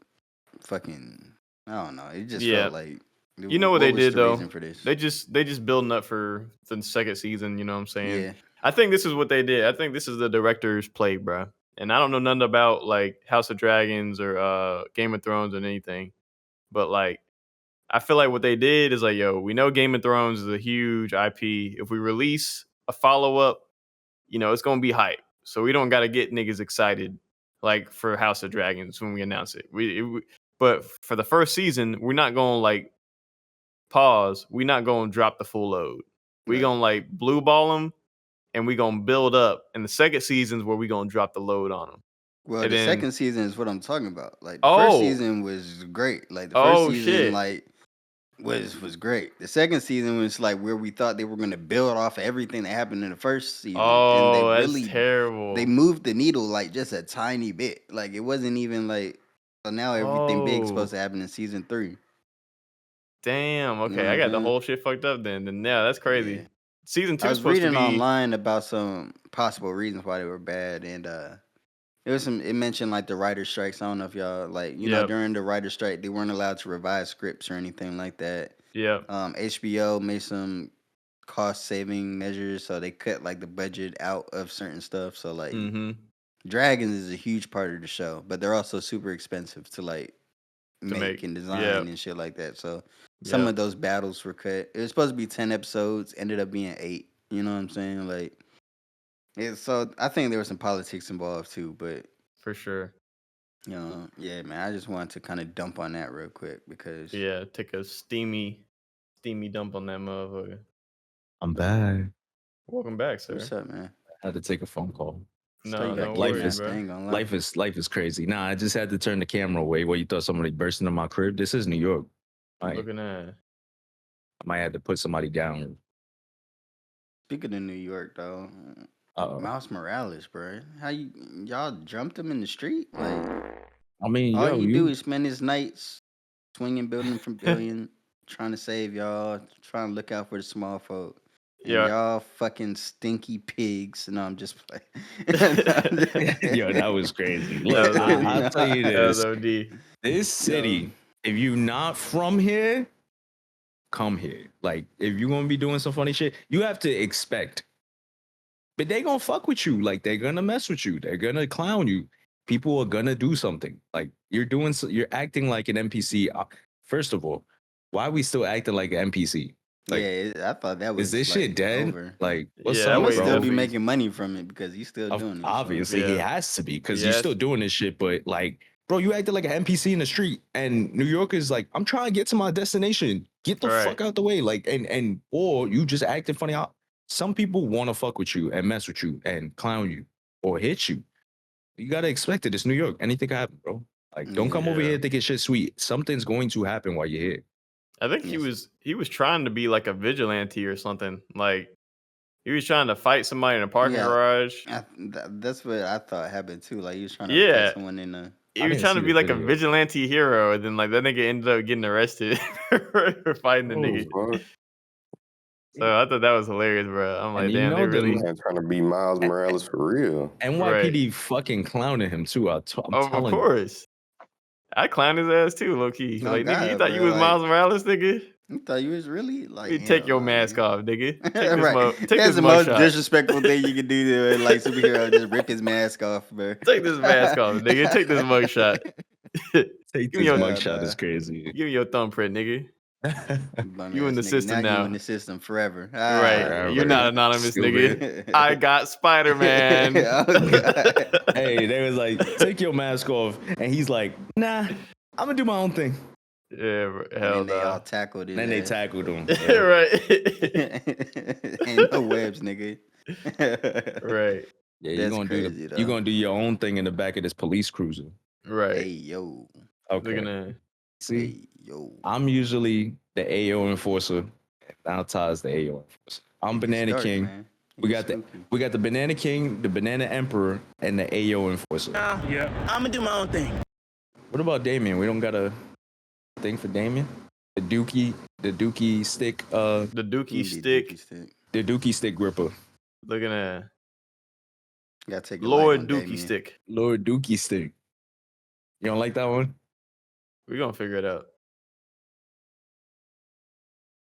fucking. I don't know. It just Yeah. felt like. You know what they was did the though? reason for this? They just building up for the second season. You know what I'm saying? Yeah. I think this is what they did. I think this is the director's play, bro. And I don't know nothing about like House of Dragons or Game of Thrones or anything, but like I feel like what they did is like, yo, we know Game of Thrones is a huge IP. If we release a follow up, it's gonna be hype. So we don't got to get niggas excited like for House of Dragons when we announce it. But for the first season, we're not gonna like pause. We're not gonna drop the full load. We Right. gonna like blue ball them, and we gonna build up. And the second season's where we gonna drop the load on them. Well, And the then second season is what I'm talking about. Like the first season was great. Like the first season, shit. like was great. The second season was like where we thought they were going to build off of everything that happened in the first season, and they that's really terrible. they moved the needle like just a tiny bit. Like it wasn't even like. So now everything big's supposed to happen in season 3. Damn. Okay, You know what I I'm got the saying? whole shit fucked up then. Then yeah, that's crazy. Yeah. Season 2 I is was supposed to reading be online about some possible reasons why they were bad, and it mentioned like the writer strikes. I don't know if y'all like Yep. during the writer strike they weren't allowed to revise scripts or anything like that. Yeah. HBO made some cost saving measures, so they cut like the budget out of certain stuff. So like Dragons is a huge part of the show, but they're also super expensive to like make and design and shit like that. So some of those battles were cut. It was supposed to be 10 episodes, ended up being 8. You know what I'm saying? Like so I think there was some politics involved too, but for sure. Yeah, man. I just wanted to kind of dump on that real quick because take a steamy dump on that motherfucker. I'm back. Welcome back, sir. What's up, man? I had to take a phone call. No worries, bro. Life is crazy. Nah, I just had to turn the camera away. What, you thought somebody burst into my crib? This is New York. Looking at. I might have to put somebody down. Speaking of New York, though, Miles Morales, bro, y'all jumped him in the street? Like, I mean, all he do is spend his nights swinging building from billion, trying to save y'all, trying to look out for the small folk. And y'all fucking stinky pigs. No, I'm just playing. Yo, that was crazy. Look, I'll tell you this. This city, if you're not from here, come here. Like, if you're going to be doing some funny shit, you have to expect. But they going to fuck with you. Like, they're going to mess with you. They're going to clown you. People are going to do something. Like, you're acting like an NPC. First of all, why are we still acting like an NPC? Like, I thought that was. Is this shit dead? Over. Like, what's he up, must bro? still be making money from it because he's still doing it. Obviously, he has to be because you're still doing this shit. But like, bro, you acted like an NPC in the street, and New York is like, I'm trying to get to my destination. Get the fuck out the way. Like, or you just acting funny. Some people want to fuck with you and mess with you and clown you or hit you. You gotta expect it. It's New York. Anything can happen, bro. Like, don't come over here thinking shit sweet. Something's going to happen while you're here. I think he was trying to be like a vigilante or something. Like he was trying to fight somebody in a parking garage. That's what I thought happened too. Like he was trying to fight someone in a. He was trying to be like a vigilante hero, and then like that nigga ended up getting arrested for fighting the nigga. Fuck. So I thought that was hilarious, bro. I'm like, damn, they really trying to be Miles Morales for real. NYPD fucking clowning him too. I'm telling of course. I clowned his ass too, low key. No, like, God, nigga, you thought bro, you was Miles Morales, nigga? You thought you was really like? You take your mask off, nigga. Take this right. Take That's this the most shot. disrespectful thing you can do to like superhero. Just rip his mask off, bro. Take this mask off, nigga. Take this mugshot. Take this mugshot is crazy. Give me your thumbprint, nigga. Bum You in ass the nigga. system Now you now. in the system forever. Right. Ah. You're not anonymous, nigga. Stupid. I got Spider-Man. Oh god. Hey, they was like, take your mask off, and he's like, nah, I'm gonna do my own thing. Yeah, And hell then they all nah. tackled his Then they ass. tackled him. Right. Ain't no webs, nigga. Right. Yeah, That's crazy, though. you're gonna do your own thing in the back of this police cruiser. Right. Hey yo. Okay. They're gonna See, Hey yo. I'm usually the AO enforcer. And now Ty's the AO enforcer. I'm It gets Banana dark, King. man. It We gets got spooky. the Banana King, the Banana Emperor, and the AO enforcer. Yeah, I'm gonna do my own thing. What about Damian? We don't got a thing for Damian? The Dookie stick, the Give Dookie me the stick. dookie stick. the Dookie stick gripper. They're gonna Gotta take a light Lord on Dookie Damian. stick. Lord Dookie stick. You don't like that one? We're gonna figure it out.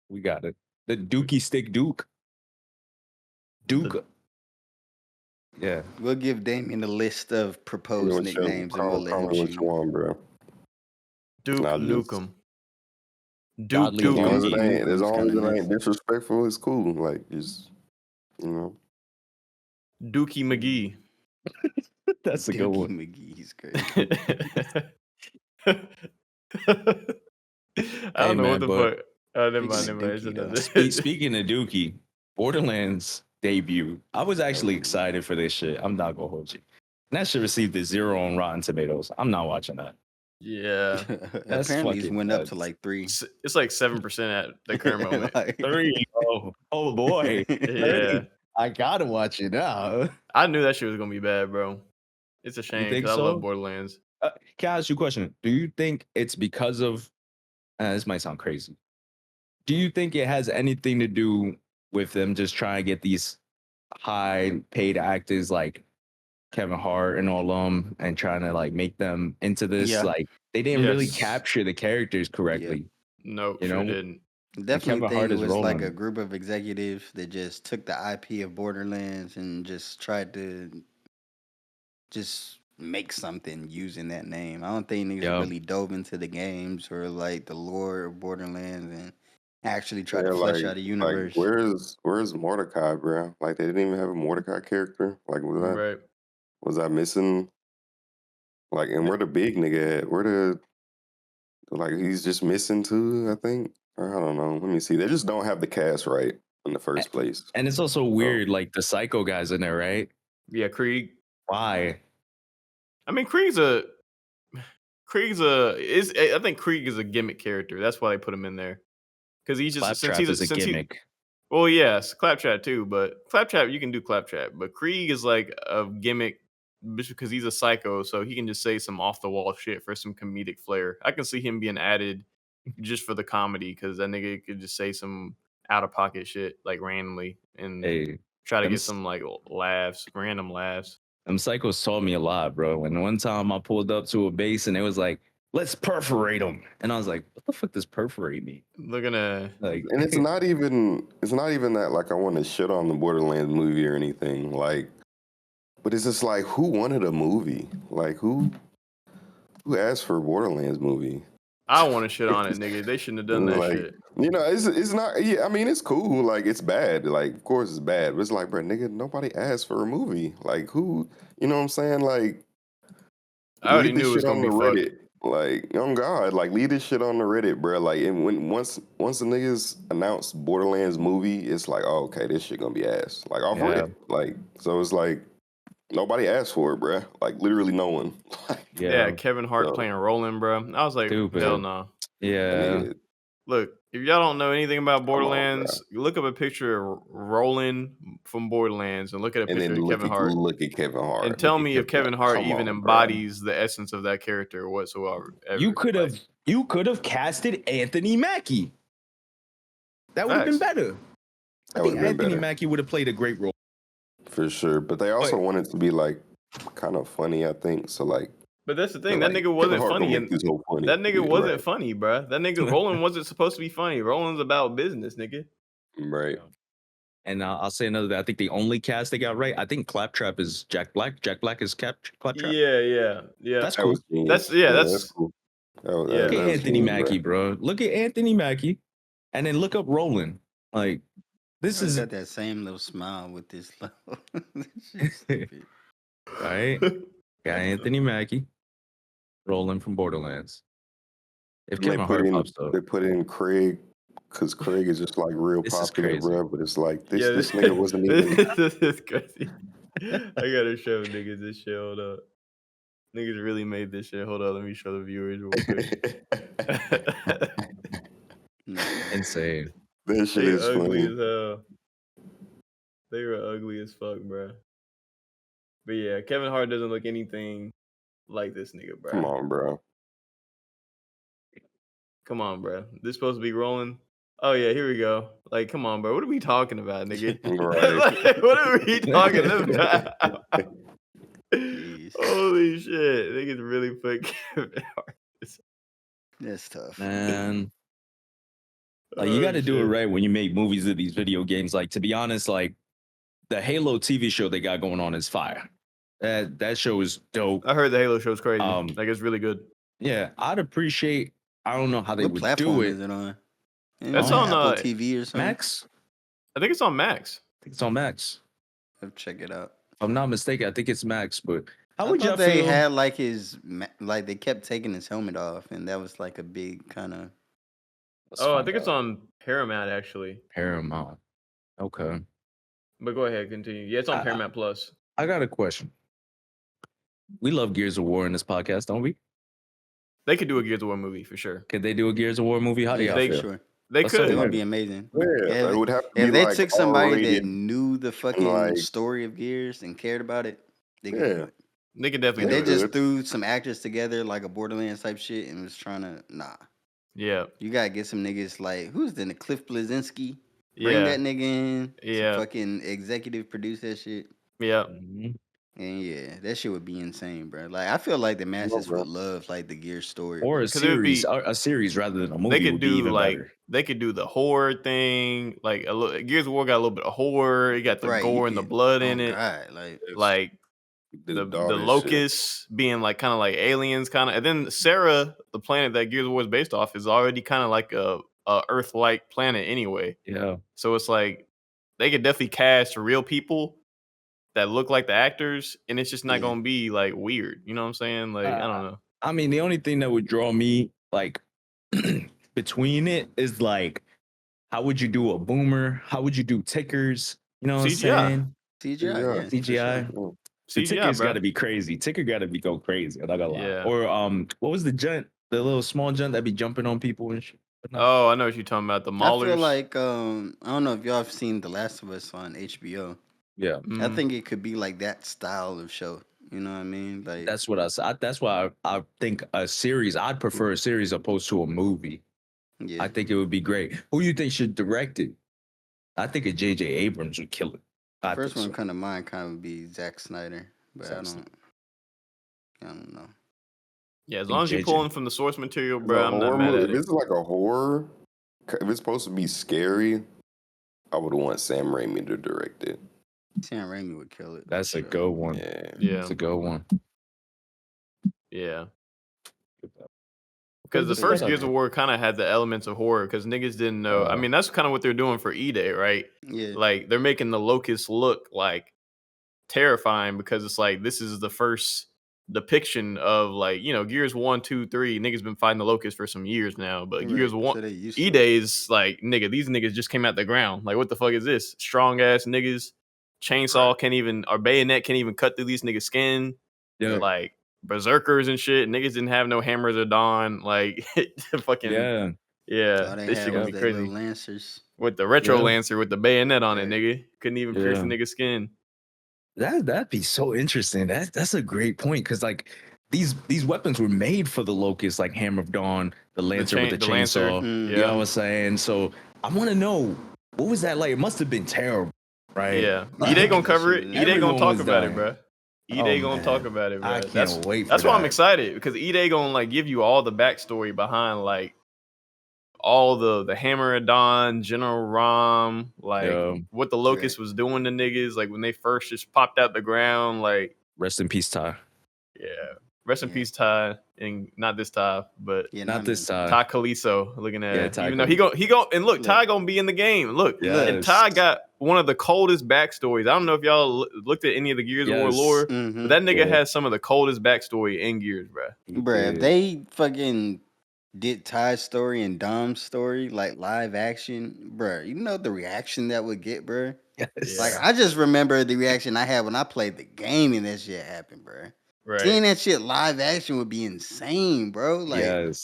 We got it. The Dookie stick Duke. Duke. Yeah. We'll give Damian a list of Call me proposed what you- nicknames and we'll let call him me what you choose. want, bro. Duke Nah, just- Nukem. Duke Godly As long Dukem. as it ain't, Newcomb's as long as kinda it ain't nice. disrespectful, it's cool. Like, just, you know. Dookie McGee. That's a good Dookie one. McGee, he's crazy. I don't know what man, the but fuck. Oh, never Speaking mind. of Never mind. Dookie, It's though. another- Speaking of Dookie, Borderlands debut. I was actually excited for this shit. I'm not gonna hold you. And that shit received a 0 on Rotten Tomatoes. I'm not watching that. Yeah. That's Apparently he's fucking went up to nuts. like 3. It's like 7% at the current moment. Like- 3. Oh boy. Yeah. I gotta watch it now. I knew that shit was gonna be bad, bro. It's a shame think because I so? love Borderlands. Can I ask you a question? Do you think it's because of this might sound crazy. Do you think it has anything to do with them just trying to get these high paid actors like Kevin Hart and all them and trying to like make them into this? Yeah. Like they didn't really Yes. capture the characters correctly. Nope, You sure know? didn't. Definitely Kevin Hart think it is was like rolling. a group of executives that just took the IP of Borderlands and just tried to just make something using that name. I don't think niggas Yeah. really dove into the games or like the lore of Borderlands and actually tried to Yeah, flesh out a universe. where's Mordecai, bro? Like, they didn't even have a Mordecai character. Like, Right. was I missing? Like, and where the big nigga at? Where the, like, he's just missing too, I think. Or I don't know. Let me see. They just don't have the cast right in the first place. And it's also weird, like the psycho guys in there, right? Yeah, Krieg. Why? I mean, I think Krieg is a gimmick character. That's why they put him in there. Because he's just Claptrap is a gimmick. Well, yes, Claptrap too, but Claptrap, you can do Claptrap. But Krieg is like a gimmick just because he's a psycho, so he can just say some off the wall shit for some comedic flair. I can see him being added just for the comedy because that nigga could just say some out of pocket shit like randomly and Hey, try to them get s- some like random laughs. them psychos taught me a lot, bro. And one time I pulled up to a base and it was like, let's perforate them. And I was like, what the fuck does perforate mean? Looking at Like, And it's not even that like I want to shit on the Borderlands movie or anything. Like, but it's just like, who wanted a movie? Like, who asked for a Borderlands movie? I want to shit on it, nigga. They shouldn't have done that Like, shit. you know, it's not. Yeah, I mean, it's cool. Like, it's bad. Like, of course, it's bad. But it's like, bro, nigga, nobody asked for a movie. Like, who? You know what I'm saying? Like, I already leave this knew it was shit on gonna the be fucked. Reddit. Like, oh God, like leave this shit on the Reddit, bro. Like, and once the niggas announce Borderlands movie, it's like, oh, okay, this shit gonna be ass. Like off Yeah. Reddit. Like, so it's like nobody asked for it, bro. Like literally no one. Yeah, Kevin Hart So- playing Roland, bro. I was like, Stupid. hell no. yeah. nigga, Look, if y'all don't know anything about on, Borderlands, look up a picture of Roland from Borderlands and look at a and picture then of Kevin Hart. look at Kevin Hart. And tell Look at me if Kevin Hart Come even on, embodies the essence of that character whatsoever. You could Like, have casted Anthony Mackie. That would have been Facts. better. I That think would've been Anthony better. Mackie would have played a great role. For sure. But they also want it to be like kind of funny, I think. So like, but that's the thing. like, That nigga Kevin wasn't Hart gonna funny. make this whole funny. That nigga Yeah, wasn't right. funny, bruh. That nigga Roland wasn't supposed to be funny. Roland's about business, nigga. Right. And I'll say another thing. I think the only cast they got right, I think Claptrap is Jack Black. Jack Black is Claptrap. Yeah. That's That cool. was genius. That's cool. yeah. Look at That was Anthony genius, Mackie, bro. Look at Anthony Mackie. And then look up Roland. Like, this He's is got that same little smile with this shit's stupid. right. Got Anthony Mackie, Roland from Borderlands. If And they Kevin put Hart in pops up, they put in Craig because Craig is just like real This is popular, crazy. bro. But it's like this nigga wasn't even. This is crazy. I gotta show niggas this shit. Hold up. Niggas really made this shit. Hold on, let me show the viewers real quick. insane. That shit They is ugly funny. as hell. They were ugly as fuck, bro. But yeah, Kevin Hart doesn't look anything like this nigga, bro. Come on, bro. Come on, bro. This supposed to be rolling. Oh yeah, here we go. Like, come on, bro. What are we talking about, nigga? Right. Like, what are we talking about? Jeez. Holy shit. Niggas really put Kevin Hart. That's tough. Man. Like, you Oh, got to do it shit. right when you make movies of these video games. Like, to be honest, like the Halo TV show they got going on is fire. That show is dope. I heard the Halo show's crazy. Um, Like, it's really good. Yeah, I'd appreciate. I don't know how they What would platform do is it. it on? That's Is it on Apple TV or something. Max. I think it's on Max. I think it's on Max. I'll check it out. If I'm not mistaken, I think it's Max. But how I would y'all thought they feel? had like like they kept taking his helmet off, and that was like a big kind of. I think it's on Paramount actually. Paramount. Okay. But go ahead, continue. Yeah, it's on Paramount Plus. I got a question. We love Gears of War in this podcast, don't we? They could do a Gears of War movie for sure. Could they do a Gears of War movie? How do y'all They feel? Sure. They Let's could. say That like- would be amazing. Yeah, it would have to If be they like took somebody R-rated, that knew the fucking like- story of Gears and cared about it, they could do Yeah. it. They could If definitely they do it. just threw some actors together like a Borderlands type shit and was trying to Yeah. you gotta get some niggas like who's the Cliff Blazinski? Bring Yeah. that nigga in. Yeah. Fucking executive produce that shit. Yeah. Mhm. And yeah, that shit would be insane, bro. Like I feel like the masses bro. would love like the Gear story. Or a 'Cause it would be- series rather than a movie They could would be do even like better. they could do the horror thing. Like Gears of War got a little bit of horror. It got the Right, gore you and the could- blood oh in it. God, like Like the locusts being like kind of like aliens, kind of. And then Sarah, the planet that Gears of War is based off, is already kind of like a Earth-like planet anyway. Yeah. So it's like they could definitely cast real people that look like the actors, and it's just not Yeah. gonna be like weird. You know what I'm saying? Like I don't know. I mean, the only thing that would draw me like between it is like, how would you do a boomer? How would you do tickers? You know what CGI. I'm saying? CGI, yeah, for CGI. sure. The CGI, ticker's bro. got to be crazy. Ticker got to be go crazy. I'm not gonna lie. Yeah. Or what was the giant, the little small giant that be jumping on people and shit? Oh, I know what you're talking about. The Maulers. I feel like I don't know if y'all have seen The Last of Us on HBO. Yeah. I think it could be like that style of show. You know what I mean? Like That's what I said. That's why I think a series. I'd prefer a series opposed to a movie. yeah. I think it would be great. Who you think should direct it? I think a J.J. Abrams would kill it. I First think one so. kind of mine kind of would be Zack Snyder, but Zack I Snyder. don't know. Yeah, as think long as you're JJ. pulling from the source material, bro, The I'm not horror mad movie, at if it. it's like a horror, if it's supposed to be scary, I would want Sam Raimi to direct it. Sam Raimi would kill it. That's for a sure. good one. Yeah. Yeah, That's a good one. yeah. Because the But first yeah, Gears of man. War kind of had the elements of horror because niggas didn't know. I mean, that's kind of what they're doing for E-Day, right? Yeah. Like they're making the locusts look like terrifying because it's like this is the first depiction of like, you know, Gears 1, 2, 3. Niggas been fighting the locusts for some years now, but Right, Gears so 1, they used to it. E-Day is like, nigga, these niggas just came out the ground. Like, what the fuck is this? Strong ass niggas, chainsaw can't even, or bayonet can't even cut through these niggas' skin. Yeah. Like berserkers and shit. Niggas didn't have no hammers or dawn. Like, fucking Yeah. yeah, All they this had shit gonna was be their crazy. little lancers. With the retro Yeah. lancer with the bayonet on it, Right. nigga. Couldn't even pierce the Yeah. nigga's skin. That'd be so interesting. That's a great point because like these weapons were made for the locust, like Hammer of Dawn, the Lancer with the Lancer. chainsaw. Mm. You know Yeah. what I'm saying? So I want to know what was that like? It must have been terrible, right? Yeah. Like, E-Day gonna that cover shit it. was- E-Day gonna everyone talk was about it, dying. bro. Oh, E-Day gonna man. talk about it, bro. I can't wait for That's why I'm that. excited because E-Day gonna like give you all the backstory behind like all the Hammer of Dawn, General Rom, like Yeah. what the Locust was doing to niggas, like when they first just popped out the ground, like Rest in peace, Ty. yeah. Rest in peace, Ty, and not this Ty, but not this time. Ty Kaliso. Looking at Ty even though he go and look, Ty gonna be in the game. Look, and Ty got one of the coldest backstories. I don't know if y'all looked at any of the Gears of War lore, but that nigga has some of the coldest backstory in Gears, bro. Bruh, if they fucking did Ty's story and Dom's story like live action, bruh, you know the reaction that would get, bruh. Yes. Like I just remember the reaction I had when I played the game and that shit happened, bruh. Right. Seeing that shit live action would be insane, bro. Like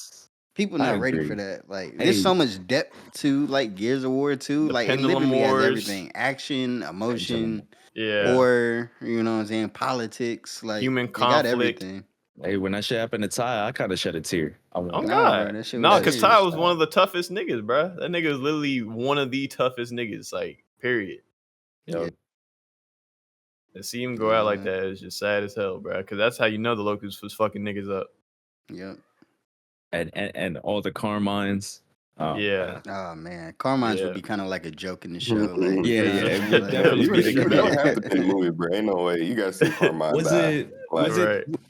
people not ready for that. Like there's so much depth to like Gears of War 2. Like it literally has everything. Action, emotion, horror, you know what I'm saying? Politics, like human conflict. Got everything. Hey, when that shit happened to Ty, I kind of shed a tear. Oh God, no, because Ty was one of the toughest niggas, bro. That nigga was literally one of the toughest niggas, like period. Yo. And see him go out like that is just sad as hell, bro. Because that's how you know the Locust was fucking niggas up. Yep. And all the Carmines. Oh man, Carmines would be kind of like a joke in the show. Like, it would definitely be. You don't have to pick a movie, bro. Ain't no way. You gotta see Carmine.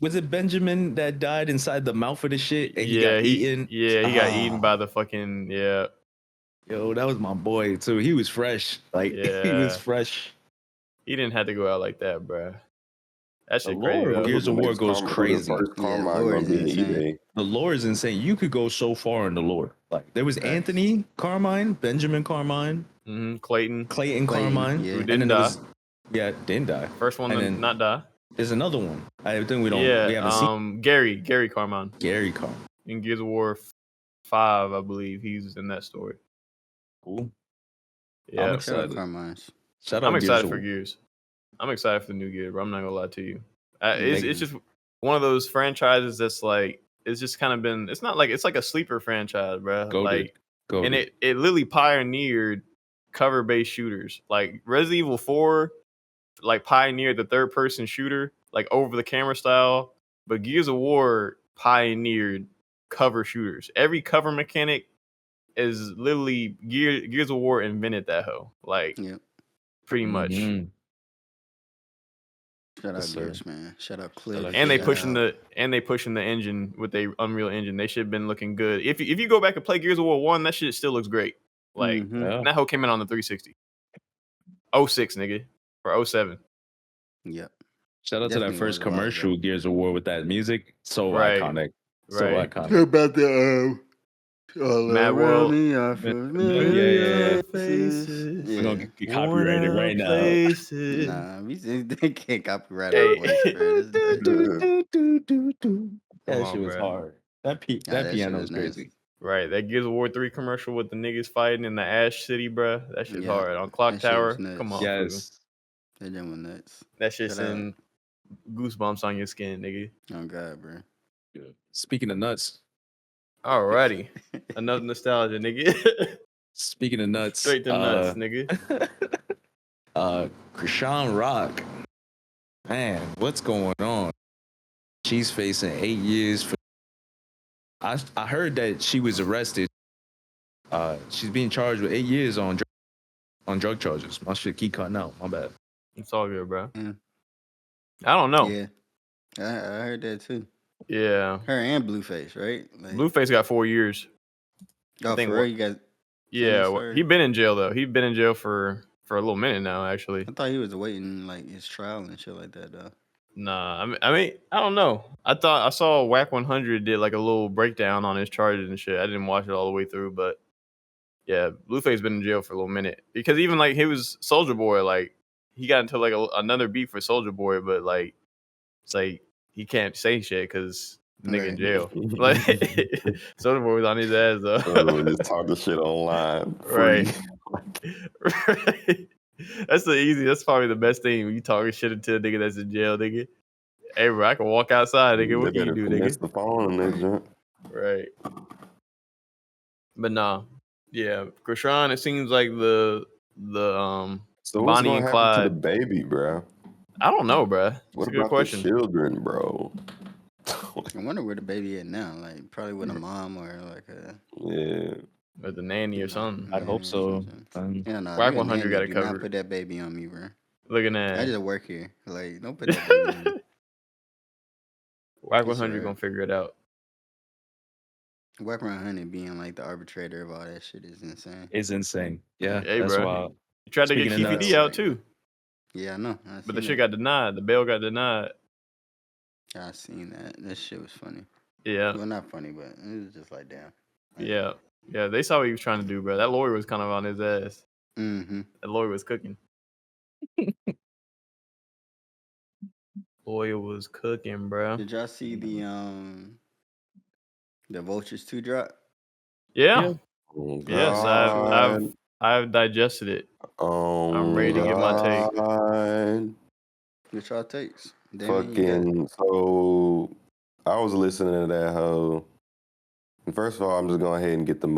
Was it Benjamin that died inside the mouth of the shit and he got eaten? Yeah, he got eaten by the fucking Yo, that was my boy too. He was fresh. Like he was fresh. He didn't have to go out like that, bro. That shit crazy. Though. Gears of War goes crazy. The lore is insane. You could go so far in the lore. Like there was Anthony Carmine, Benjamin Carmine, Clayton Carmine, who didn't die. Didn't die. First one to not die. There's another one. I think we don't. Yeah, we haven't seen. Gary Carmine. Gary Carmine in Gears of War 5, I believe he's in that story. Cool. Yeah, I'm excited. I'm excited for Gears. I'm excited for the new Gears, bro. I'm not gonna lie to you. It's just one of those franchises that's like it's just kind of been. It's not like it's like a sleeper franchise, bro. And it literally pioneered cover-based shooters. Like Resident Evil 4, like pioneered the third-person shooter, like over the camera style. But Gears of War pioneered cover shooters. Every cover mechanic is literally Gears of War invented that hoe. Like, pretty much. Shout out Gears, man. Shout out Cliff. And they pushing the engine with the Unreal Engine. They should have been looking good. If you go back and play Gears of War 1, that shit still looks great. Like and that hoe came in on the 360. 06, nigga. Or 07. Yep. Shout out to that first commercial Gears of War with that music. So iconic. So iconic. How about the Mad World. We're gonna get copyrighted right now. Nah, they can't copyright our voice, bro. That shit was hard. That piano was crazy. Right, that Gears of War 3 commercial with the niggas fighting in the Ash City, bro. That shit's hard. On Clock Tower. Come on. Yes. That shit was nuts. That shit send goosebumps on your skin, nigga. Oh God, bro. Speaking of nuts. Alrighty. Enough nostalgia, nigga. Speaking of nuts. Straight to nuts, nigga. Krishan Rock. Man, what's going on? She's facing 8 years for I heard that she was arrested. She's being charged with 8 years on drug charges. My shit keep cutting out. My bad. It's all good, bro. I don't know. Yeah. I heard that too. Yeah. Her and Blueface, right? Like, Blueface got 4 years. Oh, for real? You got... Yeah, he been in jail though. He been in jail for a little minute now, actually. I thought he was awaiting like his trial and shit like that though. Nah, I mean, I don't know. I saw Whack 100 did like a little breakdown on his charges and shit. I didn't watch it all the way through, but yeah, Blueface been in jail for a little minute because even like he was Soulja Boy, like he got into like another beef for Soulja Boy, but like it's like he can't say shit because the nigga in jail. Like Soulja Boy was on his ass though. Just talk the shit online, right? Right. That's probably the best thing when you talking shit into a nigga that's in jail, nigga. Hey, bro, I can walk outside, nigga. What can you do, nigga? The phone and that right. But nah, yeah, Krishan. It seems like the so Bonnie and Clyde to the baby, bro. I don't know, bro. That's what a good about question. The children, bro? I wonder where the baby at now. Like probably with a mom or like a with the nanny or something. I'd hope so. Yeah, no. Whack 100 got it covered. Not put that baby on me, bro. Looking at. I just work here. Like don't put that baby on me. Whack It's 100 gonna alright. figure it out. Whack 100 being like the arbitrator of all that shit is insane. It's insane. Yeah, Hey, that's bro. wild. He tried to get Speaking of Keefy nuts, D out Like, too, yeah, I know. but the shit got denied. The bail got denied. I seen that. That shit was funny. Yeah, Well, not funny, but it was just like, damn. yeah. They saw what he was trying to do, bro. That lawyer was kind of on his ass. Mm-hmm. That lawyer was cooking. Lawyer was cooking, bro. Did y'all see the Vultures 2 drop? Yeah. Oh, Yes, God. I've digested it. Oh, I'm ready to give my take. God. What y'all takes? Damian, you got it. Fucking, so I was listening to that hoe. And first of all, I'm just going ahead and get my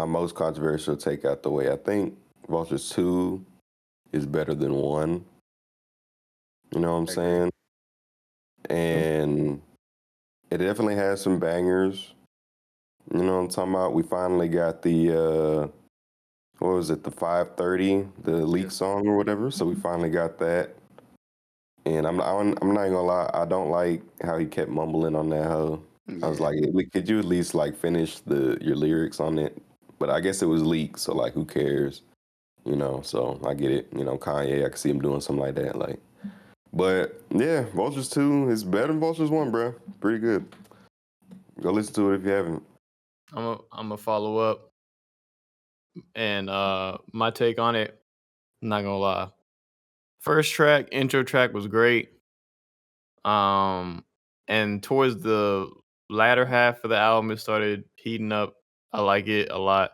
most controversial take out the way. I think Vultures 2 is better than 1. You know what I'm I agree. saying? And it definitely has some bangers. You know what I'm talking about? We finally got the what was it, the 530, the leak Yeah. song or whatever. So we finally got that. And I'm not even gonna lie, I don't like how he kept mumbling on that hoe. I was Yeah. like, could you at least like finish your lyrics on it? But I guess it was leaked, so like who cares? You know, so I get it. You know, Kanye, I could see him doing something like that. Like, but yeah, Vultures 2 is better than Vultures 1, bro. Pretty good. Go listen to it if you haven't. I'm gonna follow up, and my take on it. I'm not gonna lie. First track, intro track was great. And towards the latter half of the album, it started heating up. I like it a lot.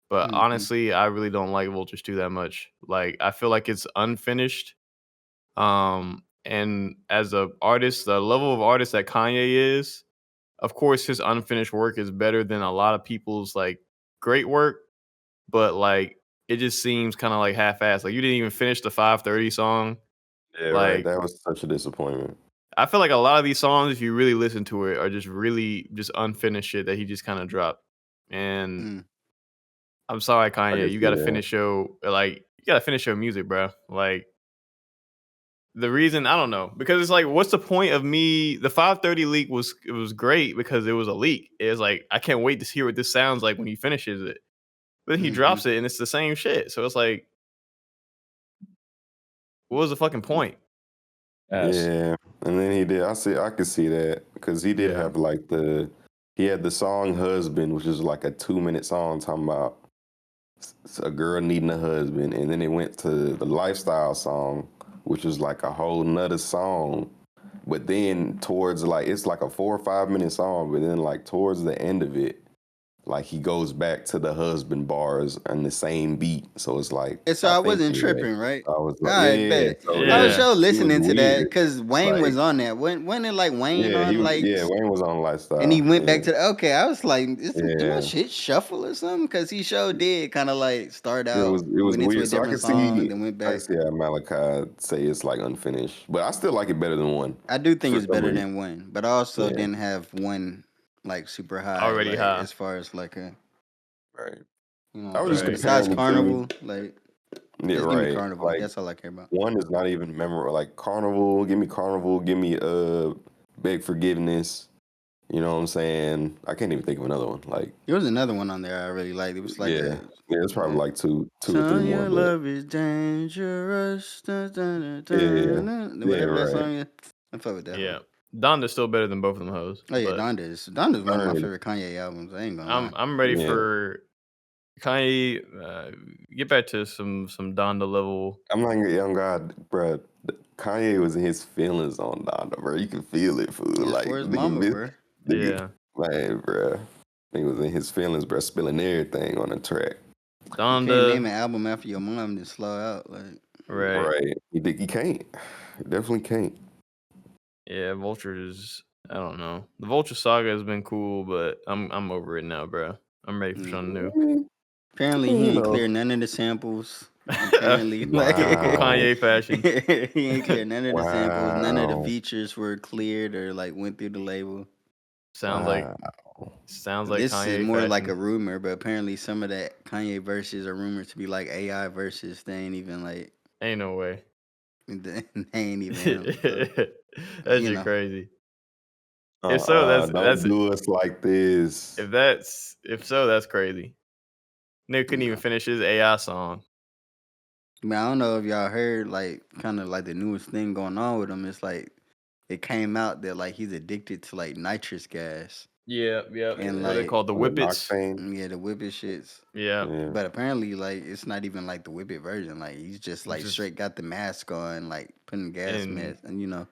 But Mhm. honestly, I really don't like Vultures 2 that much. Like, I feel like it's unfinished. And as a artist, the level of artist that Kanye is, of course, his unfinished work is better than a lot of people's like great work. But like, it just seems kind of like half-assed. Like, you didn't even finish the 530 song. Yeah, right. Like, That was such a disappointment. I feel like a lot of these songs, if you really listen to it, are just really just unfinished shit that he just kind of dropped. And Mm. I'm sorry, I Kanye, can you see gotta that. finish your music, bro. Like, the reason, I don't know, because it's like, what's the point of me? The 530 leak was great because it was a leak. It was like, I can't wait to hear what this sounds like when he finishes it. But then he Mhm. drops it and it's the same shit. So it's like, what was the fucking point? Yes. Yeah, and then he did. I could see that because he did Yeah. have like he had the song "Husband," which is like a 2-minute song talking about a girl needing a husband, and then it went to the lifestyle song, which was like a whole nother song. But then towards like it's like a 4 or 5 minute song, but then like towards the end of it, like he goes back to the husband bars and the same beat. So it's like And so I wasn't tripping, right? I was All like, right, yeah. bet. So I was Yeah. sure it was listening to that weird. because Wayne Like, was on that. When it like Wayne yeah, on like, Wayne was on lifestyle, and he went yeah. back to okay. I was like, did my Yeah. shit shuffle or something? Because he sure did kind of like start It out, was went into weird. a So different song, then went I back. can see how Malachi say it's like unfinished, but I still like it better than 1. I do think For it's some better reason. than one, but I also Yeah. didn't have one like super high, Already like high. as far as like a Right. you know. I was just Right. Besides comparing the Carnival, like Yeah, just give me right. Carnival. Like That's all I care about. 1 is not even memorable. Like Carnival, give me Beg Forgiveness. You know what I'm saying? I can't even think of another one. Like, There was another one on there I really liked. It was like yeah, it's probably like two or Tell 3 more. your But love is dangerous. Dun, dun, dun, yeah, dun, yeah, whatever that right. song is. I fuck with that. Yeah. One. Donda's still better than both of them hoes. Oh yeah, But Donda's one of my Alright. favorite Kanye albums. I ain't gonna lie. I'm ready Yeah. for Kanye. Get back to some Donda level. I'm not a young God, bro. Kanye was in his feelings on Donda, bro. You can feel it, fool. That's Like, for his mama, bro. Yeah. man, bro. He was in his feelings, bro, spilling everything on the track. You can't name Donda. an album after your mom and slow out. Like Right. He can't. He definitely can't. Yeah, Vultures. I don't know. The Vulture saga has been cool, but I'm over it now, bro. I'm ready for something new. I mean, apparently he ain't clear none of the samples. Apparently, like Typical Wow. Kanye fashion. he ain't clear none of the samples. None of the Wow. features were cleared or like went through the label. Sounds like This is Kanye more fashion. like a rumor, but apparently some of that Kanye verses are rumored to be like AI verses. They ain't even like Ain't no way. they ain't even him. So That you shit know. crazy. If so, that's Don't do us like this. if so, that's crazy. Nigga couldn't even finish his AI song. Man, I don't know if y'all heard like kind of like the newest thing going on with him. It's like it came out that like he's addicted to like nitrous gas Yeah. and What they like call the On the whippets. octane. yeah, the whippet shits. Yeah. Yeah. But apparently, like it's not even like the whippet version. Like he's just like Just straight got the mask on, like putting gas and mask, and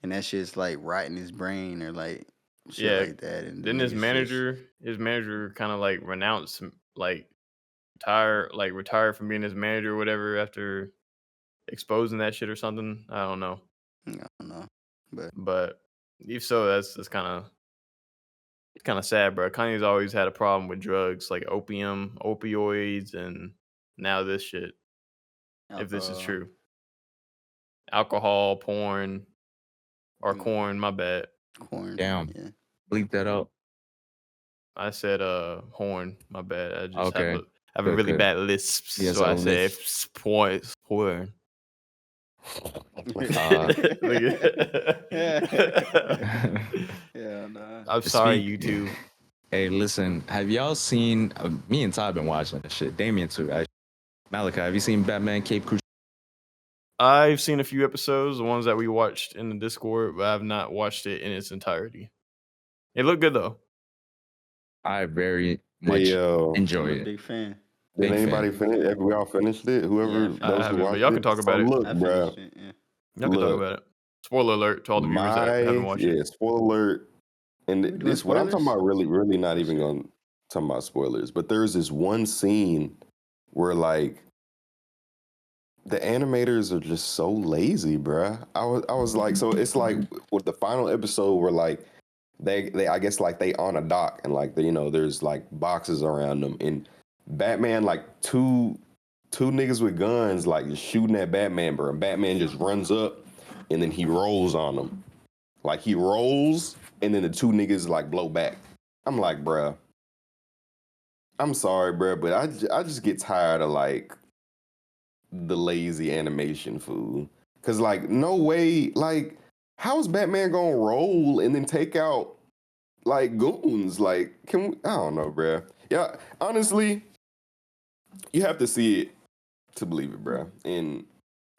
and that shit's like rotting his brain or like shit yeah. like that. And the Then his niggas manager kind of like renounced, like retired from being his manager or whatever after exposing that shit or something. I don't know. I don't know, but But if so, that's kind of sad, bro. Kanye's always had a problem with drugs like opium, opioids, and now this shit. If this is alcohol, true, alcohol, porn, or mm, corn. My bad. corn, Damn. yeah. Bleep that up. I said horn. My bad. I just Okay. have a Good, really good. bad lisp, Yes, so a I said lisp. porn. Uh, Yeah, nah. I'm sorry, speak. YouTube. Hey, listen. Have y'all seen? Me and Ty been watching this shit. Damian too. Actually. Malachi, have you seen Batman Cape Crusader? I've seen a few episodes, the ones that we watched in the Discord, but I have not watched it in its entirety. It looked good though. I very Hey, much enjoy I'm a it. big fan. did Big anybody fan. finish? Have we all finished it? Yeah, I Whoever, I those finished who it. haven't, but watched y'all it. can talk So about it. look, I bruh. finished it. Yeah. Y'all can talk Look, about it. Spoiler alert to all the viewers that haven't watched it. spoiler alert. And We doing this, what I'm talking spoilers? about, really not Oh even shit. going to talk about spoilers. But there's this one scene where like the animators are just so lazy, bruh. I was like, so it's like with the final episode where like they I guess like they on a dock and like there's like boxes around them and Batman like two niggas with guns like just shooting at Batman, bro. And Batman just runs up and then he rolls on them. Like he rolls and then the two niggas like blow back. I'm like, bruh, I'm sorry, bruh, but I just get tired of like the lazy animation fool. Cause like no way, like how's Batman gonna roll and then take out like goons? Like I don't know, bruh. Yeah, honestly, you have to see it to believe it, bruh. And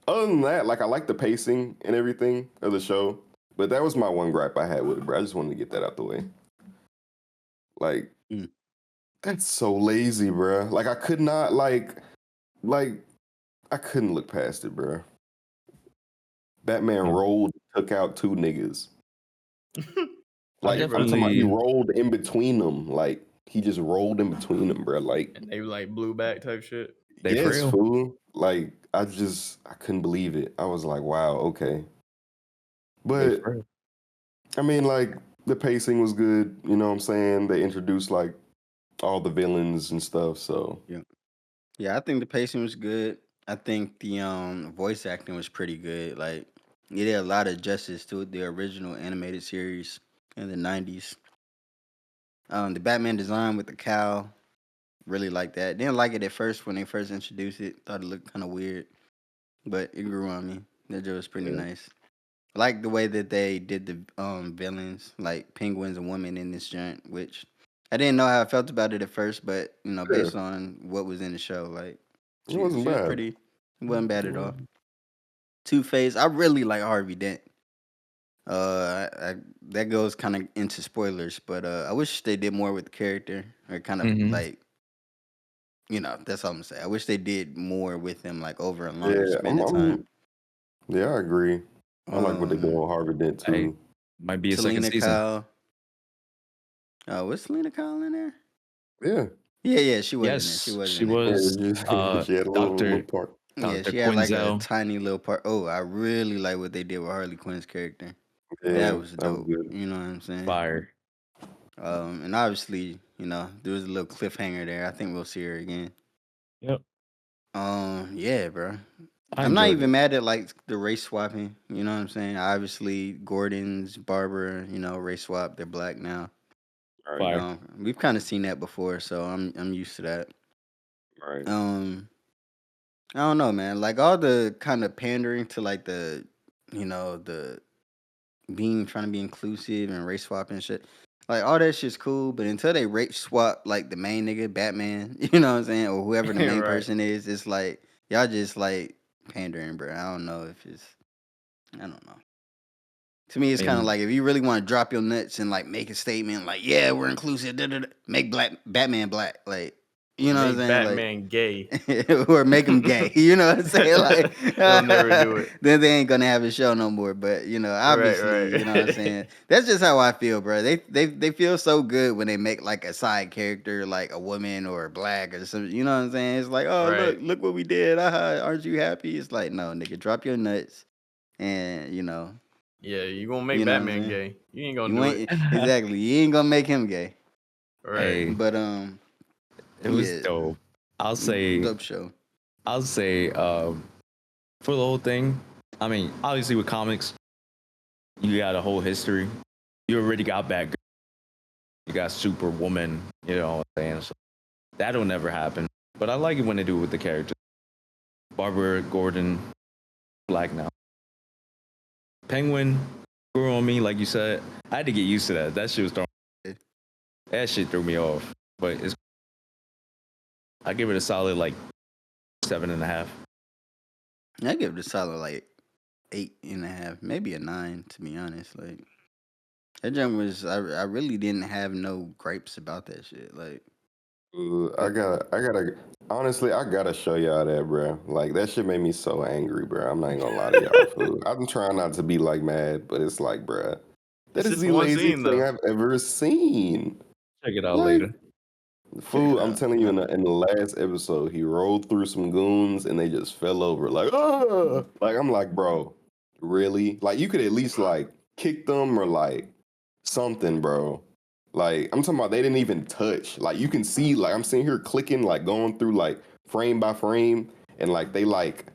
other than that, like I like the pacing and everything of the show, but that was my one gripe I had with it, bruh. I just wanted to get that out the way. Like that's so lazy, bruh. Like I could not like I couldn't look past it, bruh. Batman rolled, took out two niggas. Like I'm talking about, he rolled in between them. Like he just rolled in between them, bro. Like And they like blew back type shit. They for yes, real. fool. Like I couldn't believe it. I was like, wow, okay. But I mean, like the pacing was good. You know what I'm saying? They introduced like all the villains and stuff. So Yeah, I think the pacing was good. I think the voice acting was pretty good. Like it did a lot of justice to the original animated series in the '90s. The Batman design with the cow, really like that. Didn't like it at first when they first introduced it. Thought it looked kind of weird, but it grew on me. That joke was pretty nice. I like the way that they did the villains, like penguins and women in this joint, which I didn't know how I felt about it at first, but based on what was in the show, like it wasn't she was bad. pretty. It wasn't bad at all. Two-Face, I really like Harvey Dent. That goes kind of into spoilers, but I wish they did more with the character, or kind of like, that's all I'm gonna say. I wish they did more with him, like over a longer span of time. Yeah, I agree. I like what they do on Harvey Dent too. Hey, might be a second Selena season. Kyle. Was Selena Kyle in there? Yeah. Yeah, she was in there. Yes, She was she in there. was. She had a little Doctor part. Yeah, Dr. she had like a Quinzel. tiny little part. Oh, I really like what they did with Harley Quinn's character. Yeah, That was that was dope. good. You know what I'm saying? Fire. And obviously, there was a little cliffhanger there. I think we'll see her again. Yep. Yeah, bro. I I'm not enjoyed even it. mad at like the race swapping. You know what I'm saying? Obviously, Gordon's Barbara, race swap. They're black now. Fire. We've kind of seen that before, so I'm used to that. Right. I don't know, man. Like all the kind of pandering to like the trying to be inclusive and race swap and shit. Like all that shit's cool, but until they race swap like the main nigga, Batman, you know what I'm saying, or whoever the main Right. person is, it's like y'all just like pandering, bro. I don't know if it's, I don't know. To me, it's kind of And like if you really want to drop your nuts and like make a statement, like yeah, we're inclusive, make Batman black, like you know what I'm Make saying, like. Batman gay. Or make them gay, you know what I'm saying? Like, They'll never do it. then they ain't gonna have a show no more. But you know, obviously, Right. you know what I'm saying. That's just how I feel, bro. They feel so good when they make like a side character, like a woman or black or something. You know what I'm saying? It's like, oh Right. look what we did. Aren't you happy? It's like, no, nigga, drop your nuts, and you know, Yeah, you gonna make you know what I'm Batman saying. gay. You ain't gonna You do ain't it. exactly. You ain't gonna make him gay. Right. hey, But it was yeah, dope. I'll say dope show. for the whole thing. I mean, obviously with comics, you got a whole history. You already got Batgirl. You got Superwoman. You know what I'm saying? So that'll never happen. But I like it when they do it with the characters. Barbara Gordon, black now. Penguin grew on me, like you said. I had to get used to that. That shit was throwing. That shit threw me off. But it's. I give it a solid like 7.5. I give it a solid like 8.5, maybe a 9 to be honest. Like that jump was, I really didn't have no gripes about that shit. Like Honestly, I gotta show y'all that, bro. Like that shit made me so angry, bro. I'm not even gonna lie to y'all, fool. I'm trying not to be like mad, but it's like, bro, that It's is just the one laziest scene thing though. I've ever seen. Check it out Like, later. check it fool, I'm out. telling you, in the last episode, he rolled through some goons and they just fell over. Like, ah! Like I'm like, bro, really? Like you could at least like kick them or like something, bro. Like I'm talking about they didn't even touch. Like you can see, like I'm sitting here clicking, like going through like frame by frame, and like they like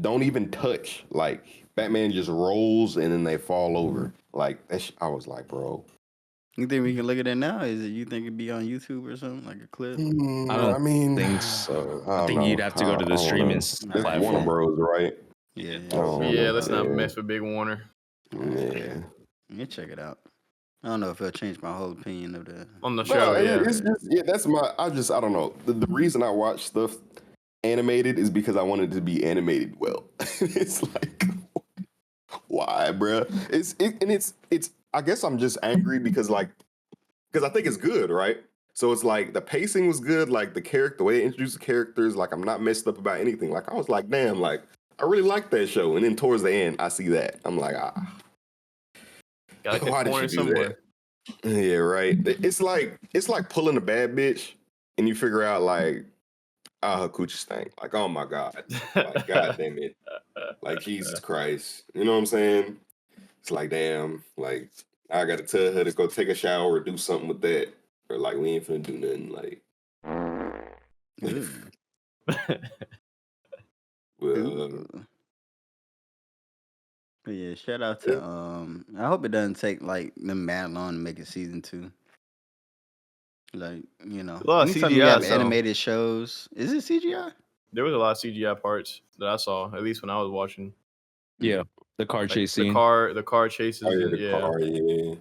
don't even touch. Like Batman just rolls and then they fall over. Like I was like, bro. You think we can look at it now? Is it, you think it'd be on YouTube or something like a clip? I I don't mean, think so. I I don't think you'd know. have to go to I the don't streaming know. All It's right, Warner yeah, platform. Bros, right? yeah, I don't something Yeah, know. like let's that. not Yeah. mess with Big Warner. All right, Yeah. let me check it out. I don't know if it'll change my whole opinion of the. On the No, show, yeah. it's just that's my. I don't know. The reason I watch stuff animated is because I want it to be animated well. It's like why, bruh? It's. I guess I'm just angry because I think it's good, right? So it's like the pacing was good, like the way they introduced the characters, like I'm not messed up about anything. Like I was like, damn, like I really like that show. And then towards the end, I see that. I'm like, Gotta cut why did you corners do somewhere. that? Yeah, right. It's like pulling a bad bitch and you figure out like, her coochie stank. Like, oh my God. Like, God damn it. Like, Jesus Christ. You know what I'm saying? It's like, damn, like I gotta tell her to go take a shower or do something with that. Or like we ain't finna do nothing. Like Ooh. well, Ooh. But yeah, shout out to I hope it doesn't take like them mad long to make a season 2. Like, you know, A lot of anytime you CGI, have so animated shows, is it CGI? there was a lot of CGI parts that I saw, at least when I was watching. Yeah, the car Like chase the scene. car chases, oh yeah, and the car, yeah.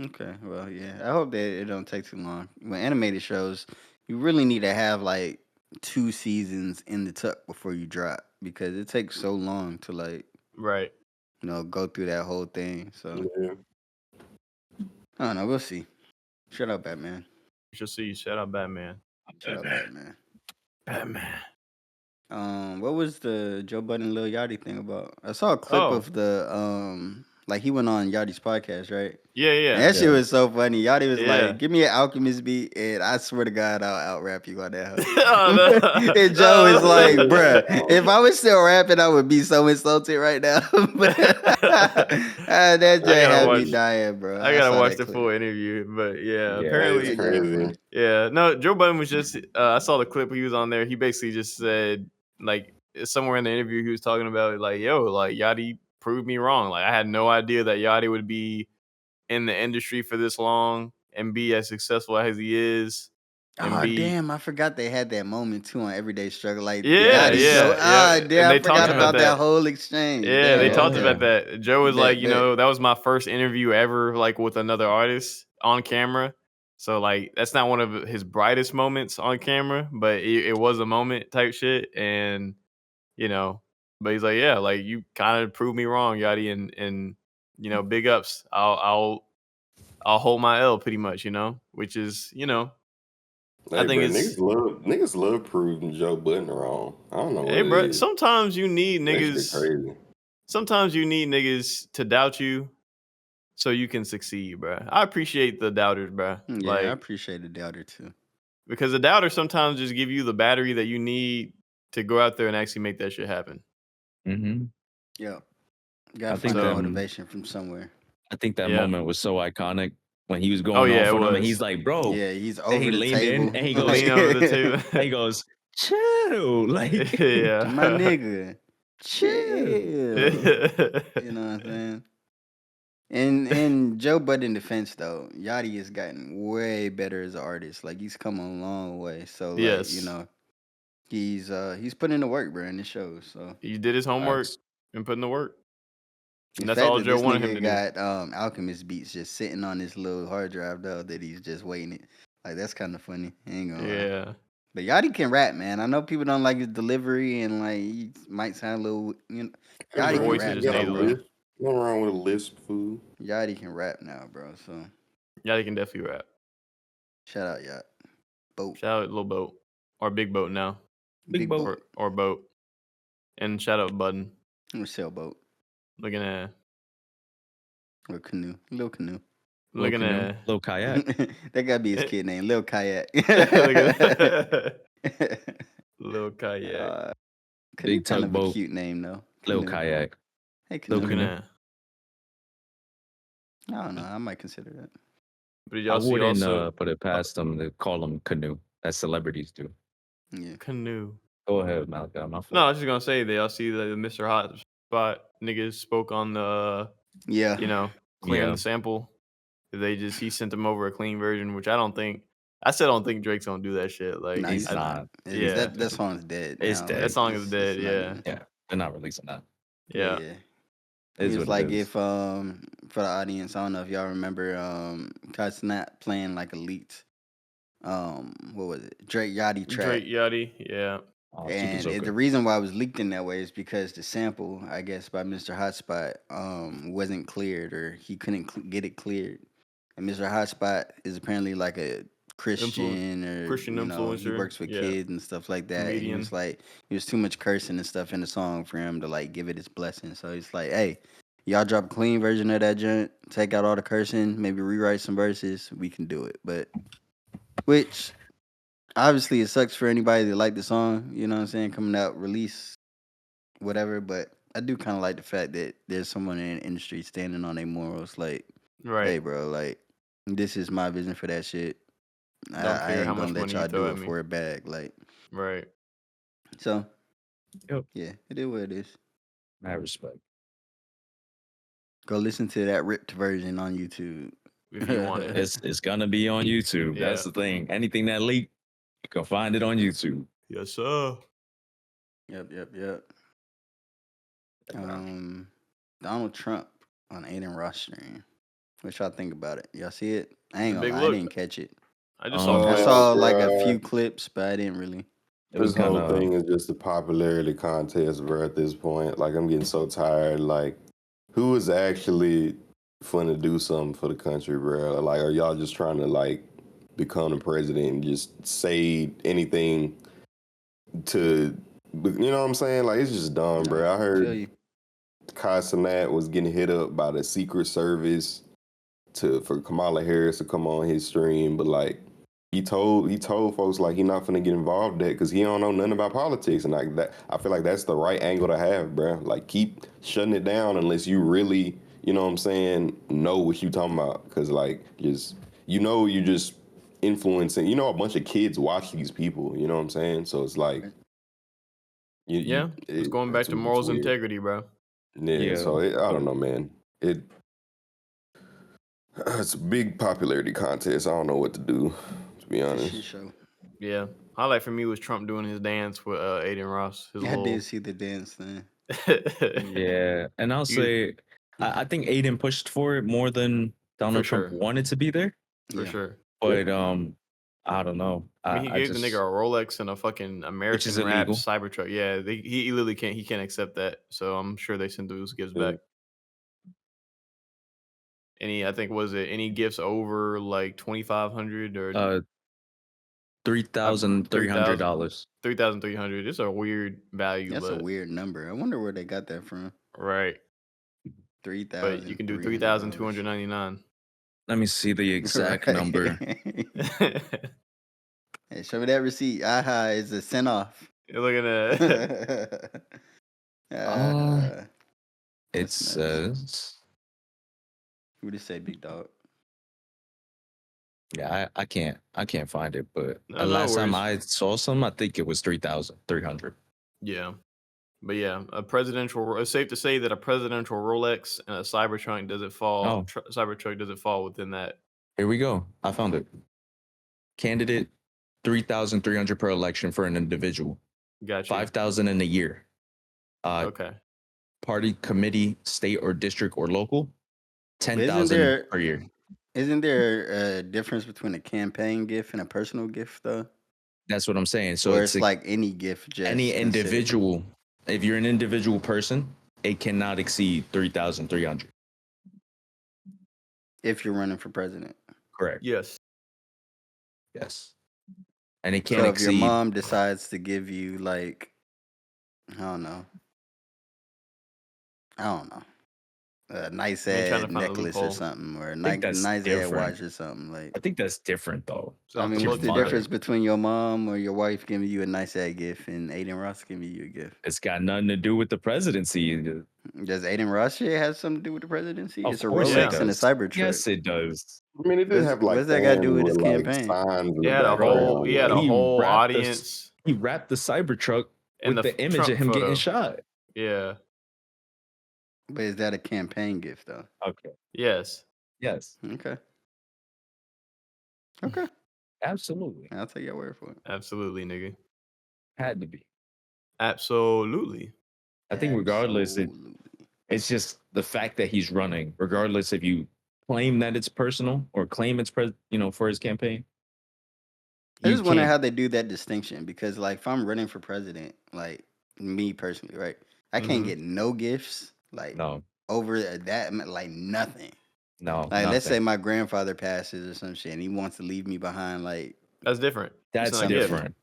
Okay, well, yeah. I hope that it don't take too long. When animated shows, you really need to have like 2 seasons in the tuck before you drop because it takes so long to like, right. go through that whole thing. So, Yeah. I don't know, we'll see. Shut up, Batman. You should see. Shout out Batman. Shut up, Batman. Batman. What was the Joe Budden and Lil Yachty thing about? I saw a clip Oh, of the like he went on Yachty's podcast, right? And yeah. that shit was so funny. Yachty was Yeah. like, "Give me an Alchemist beat, and I swear to God, I'll out rap you on that hoe." Oh, no. And Joe is like, Oh. "Bruh, if I was still rapping, I would be so insulted right now." But that just gotta had me watch- dying, bro. I gotta saw watch that the clip. full interview, but yeah, Yeah, apparently, It's Yeah, crazy. yeah. No, Joe Budden was just. I saw the clip he was on there. He basically just said, like, somewhere in the interview, he was talking about like, yo, like Yachty proved me wrong. Like, I had no idea that Yachty would be in the industry for this long and be as successful as he is. Oh MB. damn, I forgot they had that moment too on Everyday Struggle. Like Yeah, Yachty show. yeah. And Damn, I they talked forgot about about that that. whole exchange. Yeah, they Damn, talked okay. about that. Joe was like, Bet. that was my first interview ever, like with another artist on camera. So like, that's not one of his brightest moments on camera, but it was a moment type shit. And but he's like, yeah, like you kind of proved me wrong, Yachty, and big ups. I'll hold my L pretty much, which is I Hey, think bro, it's niggas love proving Joe Budden wrong. I don't know what hey, it bro. is. Sometimes you need That shit niggas. crazy. Sometimes you need niggas to doubt you so you can succeed, bro. I appreciate the doubters, bro. Yeah, I appreciate the doubter too. Because the doubters sometimes just give you the battery that you need to go out there and actually make that shit happen. Mm-hmm. Yeah, gotta I think find that so. motivation from somewhere. I think that moment was so iconic when he was Oh going yeah, off it on him, and was. he's like, "Bro," Yeah, he's and over he the leaned in, table. and he goes, Lean over the table. and he goes, "Chill," like, Yeah. My nigga, chill. You know what I'm saying? And Joe Budden defense though, Yachty has gotten way better as an artist. Like he's come a long way. So like, Yes. he's putting in the work, bro, and it shows. So He did his homework Facts. and put in the work. the And that's fact all that Joe this wanted him nigga to do. got Alchemist beats just sitting on this little hard drive though that he's just waiting it. Like that's kind of funny. I ain't gonna lie. Yeah. But Yachty can rap, man. I know people don't like his delivery and like he might sound a little, His Yachty can voice rap is You got a nasal now, bro. though. lisp. Nothing wrong with a lisp, fool. Yachty can rap now, bro. So Yeah, he can definitely rap. shout out Yacht. Boat. Shout out Little Boat. Or Big Boat now. Big boat. Or Boat. And shout out Budden. Or sailboat. Looking at Or canoe. Little canoe. Little looking canoe, at little kayak. That gotta be his kid name. Lil Kayak. Look at Little Kayak. Canoe Big kind of a tugboat. cute name though. Little Canoe. kayak. Hey, canoe. Little Looking canoe. at. I don't know. I might consider that. But did I y'all see wouldn't also put it past them to call them canoe, as celebrities do. Yeah. Canoe? Go ahead, Malachi. My fault. No, I was just gonna say, did y'all see the Mr. Hot Spot niggas spoke on the Yeah. clearing Yeah. the sample? He sent them over a clean version, which I still don't think Drake's gonna do that shit. Like Nah, he's he's not. Yeah. That song's dead. It's now. dead. That song is it's dead, not yeah. even- Yeah, they're not releasing that. Yeah. It is He was what it like is. if for the audience, I don't know if y'all remember Kai Snap playing like a leaked what was it? Drake Yachty track. Drake Yachty, yeah. Oh, Super And Soaker. the reason why it was leaked in that way is because the sample, I guess, by Mr. Hotspot wasn't cleared or he couldn't get it cleared. And Mr. Hotspot is apparently like a Christian or Christian he influencer, works with yeah. kids and stuff like that. And he Comedian. was like, it was too much cursing and stuff in the song for him to like give it his blessing. So he's like, hey, y'all drop a clean version of that joint, take out all the cursing, maybe rewrite some verses, we can do it. But which obviously it sucks for anybody that like the song, you know what I'm saying, coming out release whatever, but I do kind of like the fact that there's someone in the industry standing on their morals like, Right. hey bro, like this is my vision for that shit. Don't I care ain't how gonna much let money you y'all throw do at it me. for a bag. Like, Right. so Yep. yeah, it is what it is. Mad respect. Go listen to that ripped version on YouTube. If you want it. It's gonna be on YouTube. That's Yeah. the thing. Anything that leaked, you can find it on YouTube. Yes, sir. Yep. Donald Trump on Aiden Ross stream. What y'all think about it? Y'all see it? I ain't The gonna big lie, look. I didn't catch it. I just saw I clips. saw like a bruh. few clips, but I didn't really. It was This kind whole of thing is just a popularity contest, bro. At this point, like I'm getting so tired. Like, who is actually finna do something for the country, bro? Like, are y'all just trying to like become the president and just say anything to, you know what I'm saying? Like, it's just dumb, bro. I Feel heard you. Kai Cenat was getting hit up by the Secret Service for Kamala Harris to come on his stream, but like he told folks like he not finna get involved in that because he don't know nothing about politics, and like that, I feel like that's the right angle to have, bro. Like keep shutting it down unless you really, you know what I'm saying, know what you talking about, because like just you're just influencing. A bunch of kids watch these people. You know what I'm saying? So it's like It's going back to morals and integrity, bro. Yeah, so I don't know, man. It's a big popularity contest. I don't know what to do, to be It's a honest. shit show. Yeah. Highlight for me was Trump doing his dance with Aiden Ross. His I little. did see the dance thing. Yeah, and I'll say I think Aiden pushed for it more than Donald Trump sure. wanted to be there. For Yeah. sure. But I don't know. I mean, he I gave the just, nigga a Rolex and a fucking which is American rap illegal. Cybertruck. Yeah, he literally can't. He can't accept that. So I'm sure they sent those gifts back. I think was it any gifts over like $2,500 or $3,300. $3,300. It's a weird value. That's but a weird number. I wonder where they got that from. Right. But you can do $3,300. $3,299. Let me see the exact number. Hey, show me that receipt. Aha, it's a cent off. You're looking at It That's nuts. says, What did it say, big dog? yeah, I can't find it, but No last time worries. I saw some, I think it was 3,300. Yeah. But yeah, it's safe to say that a presidential Rolex and a Cybertruck doesn't fall. Cybertruck doesn't fall within that. Here we go. I found it. Candidate 3,300 per election for an individual. Gotcha. 5,000 in a year. Okay. Party, committee, state or district or local, 10,000 per year. Isn't there a difference between a campaign gift and a personal gift, though? That's what I'm saying. So or it's like any gift, just any considered. individual. If you're an individual person, it cannot exceed 3,300. If you're running for president. Correct. Yes. And it can't So if exceed. your mom decides to give you like, I don't know, a nice ass necklace or something, or a nice ass watch or something, like. I think that's different though. I mean, what's the difference between your mom or your wife giving you a nice ass gift and Aiden Ross giving you a gift? It's got nothing to do with the presidency. Does Aiden Ross shit have something to do with the presidency? Of it's a course Rolex it and a does. Cybertruck. Yes, it does. I mean, it did have like what's that got to do with his campaign? He had a whole audience. He wrapped the Cybertruck with the image Trump of him getting photo. shot. Yeah. But is that a campaign gift though? Okay. Yes. Okay. Absolutely. I'll take your word for it. Absolutely, nigga. Had to be. Absolutely. I think regardless, it's just the fact that he's running, regardless if you claim that it's personal or claim it's for his campaign. I just wonder how they do that distinction, because like if I'm running for president, like me personally, right? I can't get no gifts, like over that, like nothing. No, like let's say my grandfather passes or some shit, and he wants to leave me behind, like that's different. That's different.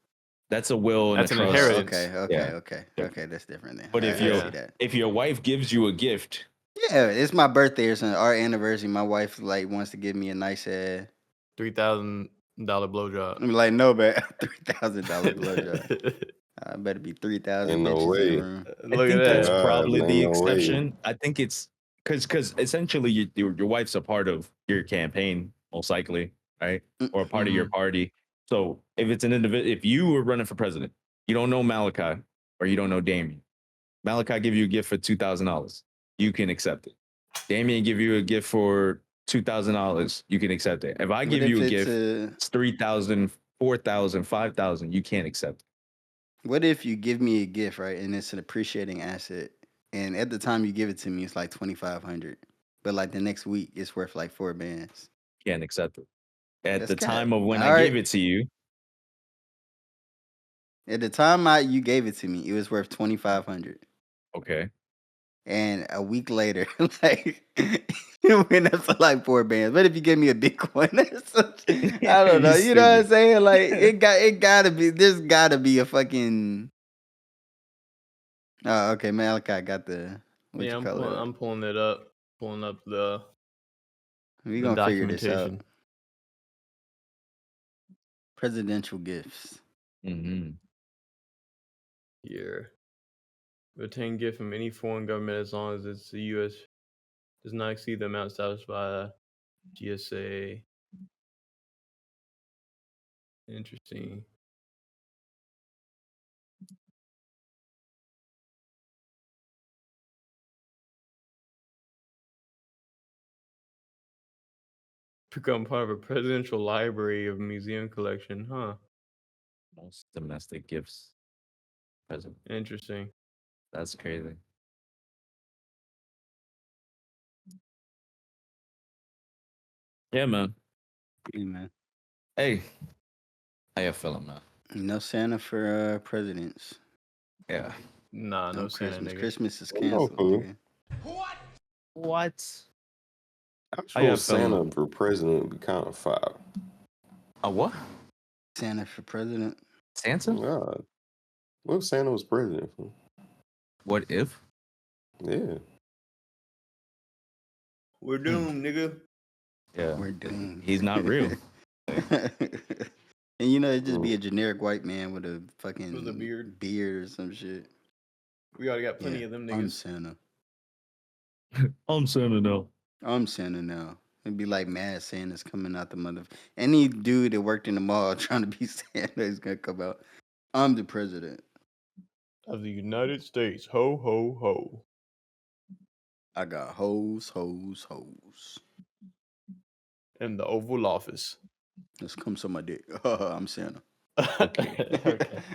That's a will and that's a an trust. inheritance. Okay, that's different then. But if your wife gives you a gift, it's my birthday or something, our anniversary, my wife like wants to give me a nice $3,000 blowjob. I'm like, no, man, $3,000 blowjob. I better be 3,000 bitches in the room. I think that's probably the exception. I think it's because essentially your wife's a part of your campaign, most likely, right? Or a part of your party. So if it's an individual, if you were running for president, you don't know Malachi or you don't know Damian. Malachi give you a gift for $2,000, you can accept it. Damian give you a gift for $2,000, you can accept it. If I give you a gift, it's 3,000, 4,000, 5,000, you can't accept it. What if you give me a gift, right, and it's an appreciating asset, and at the time you give it to me, it's like 2,500, but like the next week it's worth like 4 bands? Can't accept it. At the time of when I gave it to you. At the time you gave it to me, it was worth 2,500. Okay. And a week later, like it went up to like 4 bands. But if you give me a Bitcoin, I don't know. You know what I'm saying? Like it gotta be. There's gotta be a fucking. Oh, okay. Malachi got the. I'm pulling it up. Pulling up the. We gonna figure this out. Presidential gifts. Mm-hmm. Here. Obtain gift from any foreign government as long as it's the U.S. does not exceed the amount established by GSA. Interesting. Become part of a presidential library of museum collection, huh? Most domestic gifts present. Interesting. That's crazy. Yeah, man. Hey, man. Hey, how you feeling, man? No Santa for presidents. Yeah. Nah, no Santa, Christmas. nigga. Christmas is No canceled, clue. nigga. What? How Actual you Santa feeling? for president would be kind of fire. A what? Santa for president. Santa? God. What if Santa was president? What if? Yeah. We're doomed, nigga. Yeah. We're doomed. He's not real. And you know, it'd just be a generic white man with a fucking With a beard. beard or some shit. We already got plenty Yeah, of them I'm niggas. Santa. I'm Santa now. I'm Santa now. It'd be like mad Santa's coming out the mother. Any dude that worked in the mall trying to be Santa is gonna come out. I'm the president. Of the United States. Ho, ho, ho. I got hoes, hoes, hoes. In the Oval Office. Let's come suck my dick. I'm Santa. Okay.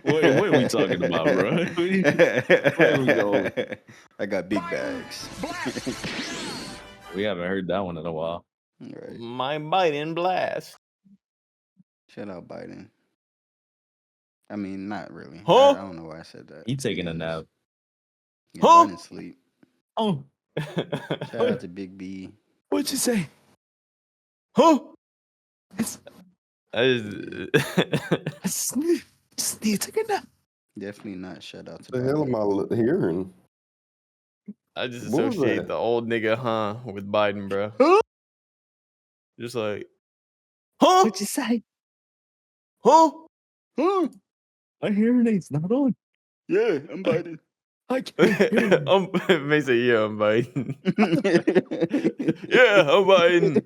What are we talking about, bro? Where we go? I got big bags. We haven't heard that one in a while. Right. My Biden blast. Shout out Biden. I mean, not really. Huh? I don't know why I said that. He taking a nap. Yeah, Huh? Biden sleep. Oh, Shout out to Big B. what'd you say? Huh? It's I just need to take a nap. Definitely not shout out to The hell Biden. am I hearing? just What was associate that? the old nigga, huh, with Biden, bro. Just like, What'd you say? huh? My hearing aid's not on. Yeah, I'm Biden. I can't hear you. May say, yeah, I'm Biden. Yeah, I'm Biden.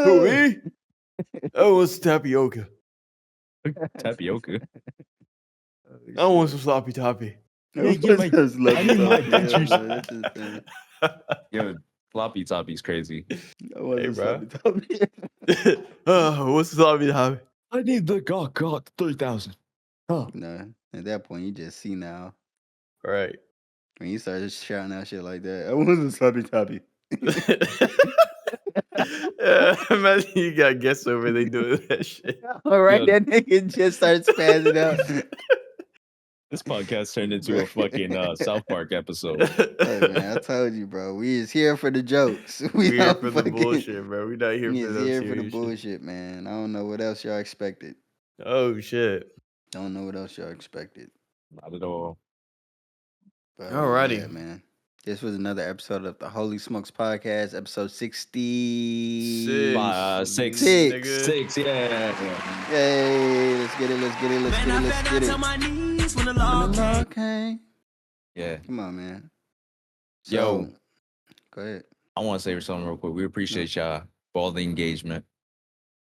Who, me? I want some tapioca. Tapioca. I want some sloppy toppy. Hey, get my- I need my pictures. I Yo, floppy toppy's crazy. Hey, bro. Toppy. What's the sloppy toppy? I need the God 3000. Oh, No, at that point you just see now. Right. When you start just shouting out shit like that, I want a sloppy toppy. Yeah, imagine you got guests over, they doing that shit. All right, Yo. that nigga just starts spazzing out. this podcast turned into a fucking South Park episode. Hey man, I told you, bro. We is here for the jokes. We here not for the fucking- bullshit, bro. We not here We for is no here for the serious shit. bullshit, man. I don't know what else y'all expected. Oh shit. Don't know what else y'all expected. Not at all. But Alrighty. yeah, man. This was another episode of the Holy Smokes Podcast, episode 60. Six. Six. Yeah. Hey, let's get it, let's get it, let's get it, let's get it. my knees when the Okay. Yeah. Come on, man. Yo. So, go ahead. I want to say something real quick. We appreciate y'all for all the engagement,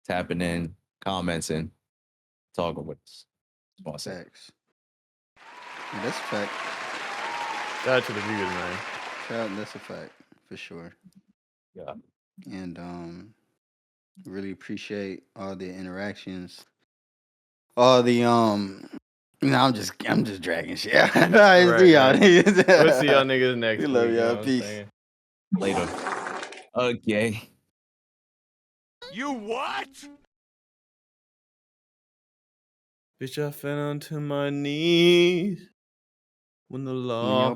tapping in, commenting, talking with us. That's what I say. Facts. Yeah, that's a fact. Shout out to the viewers, man. That's a fact for sure. Yeah. And really appreciate all the interactions. All the I'm just dragging shit. All right, see y'all niggas. We'll see y'all niggas next We week. love you know y'all. what I'm Peace. saying? Later. Okay. You what? Bitch, I fell onto my knees when the law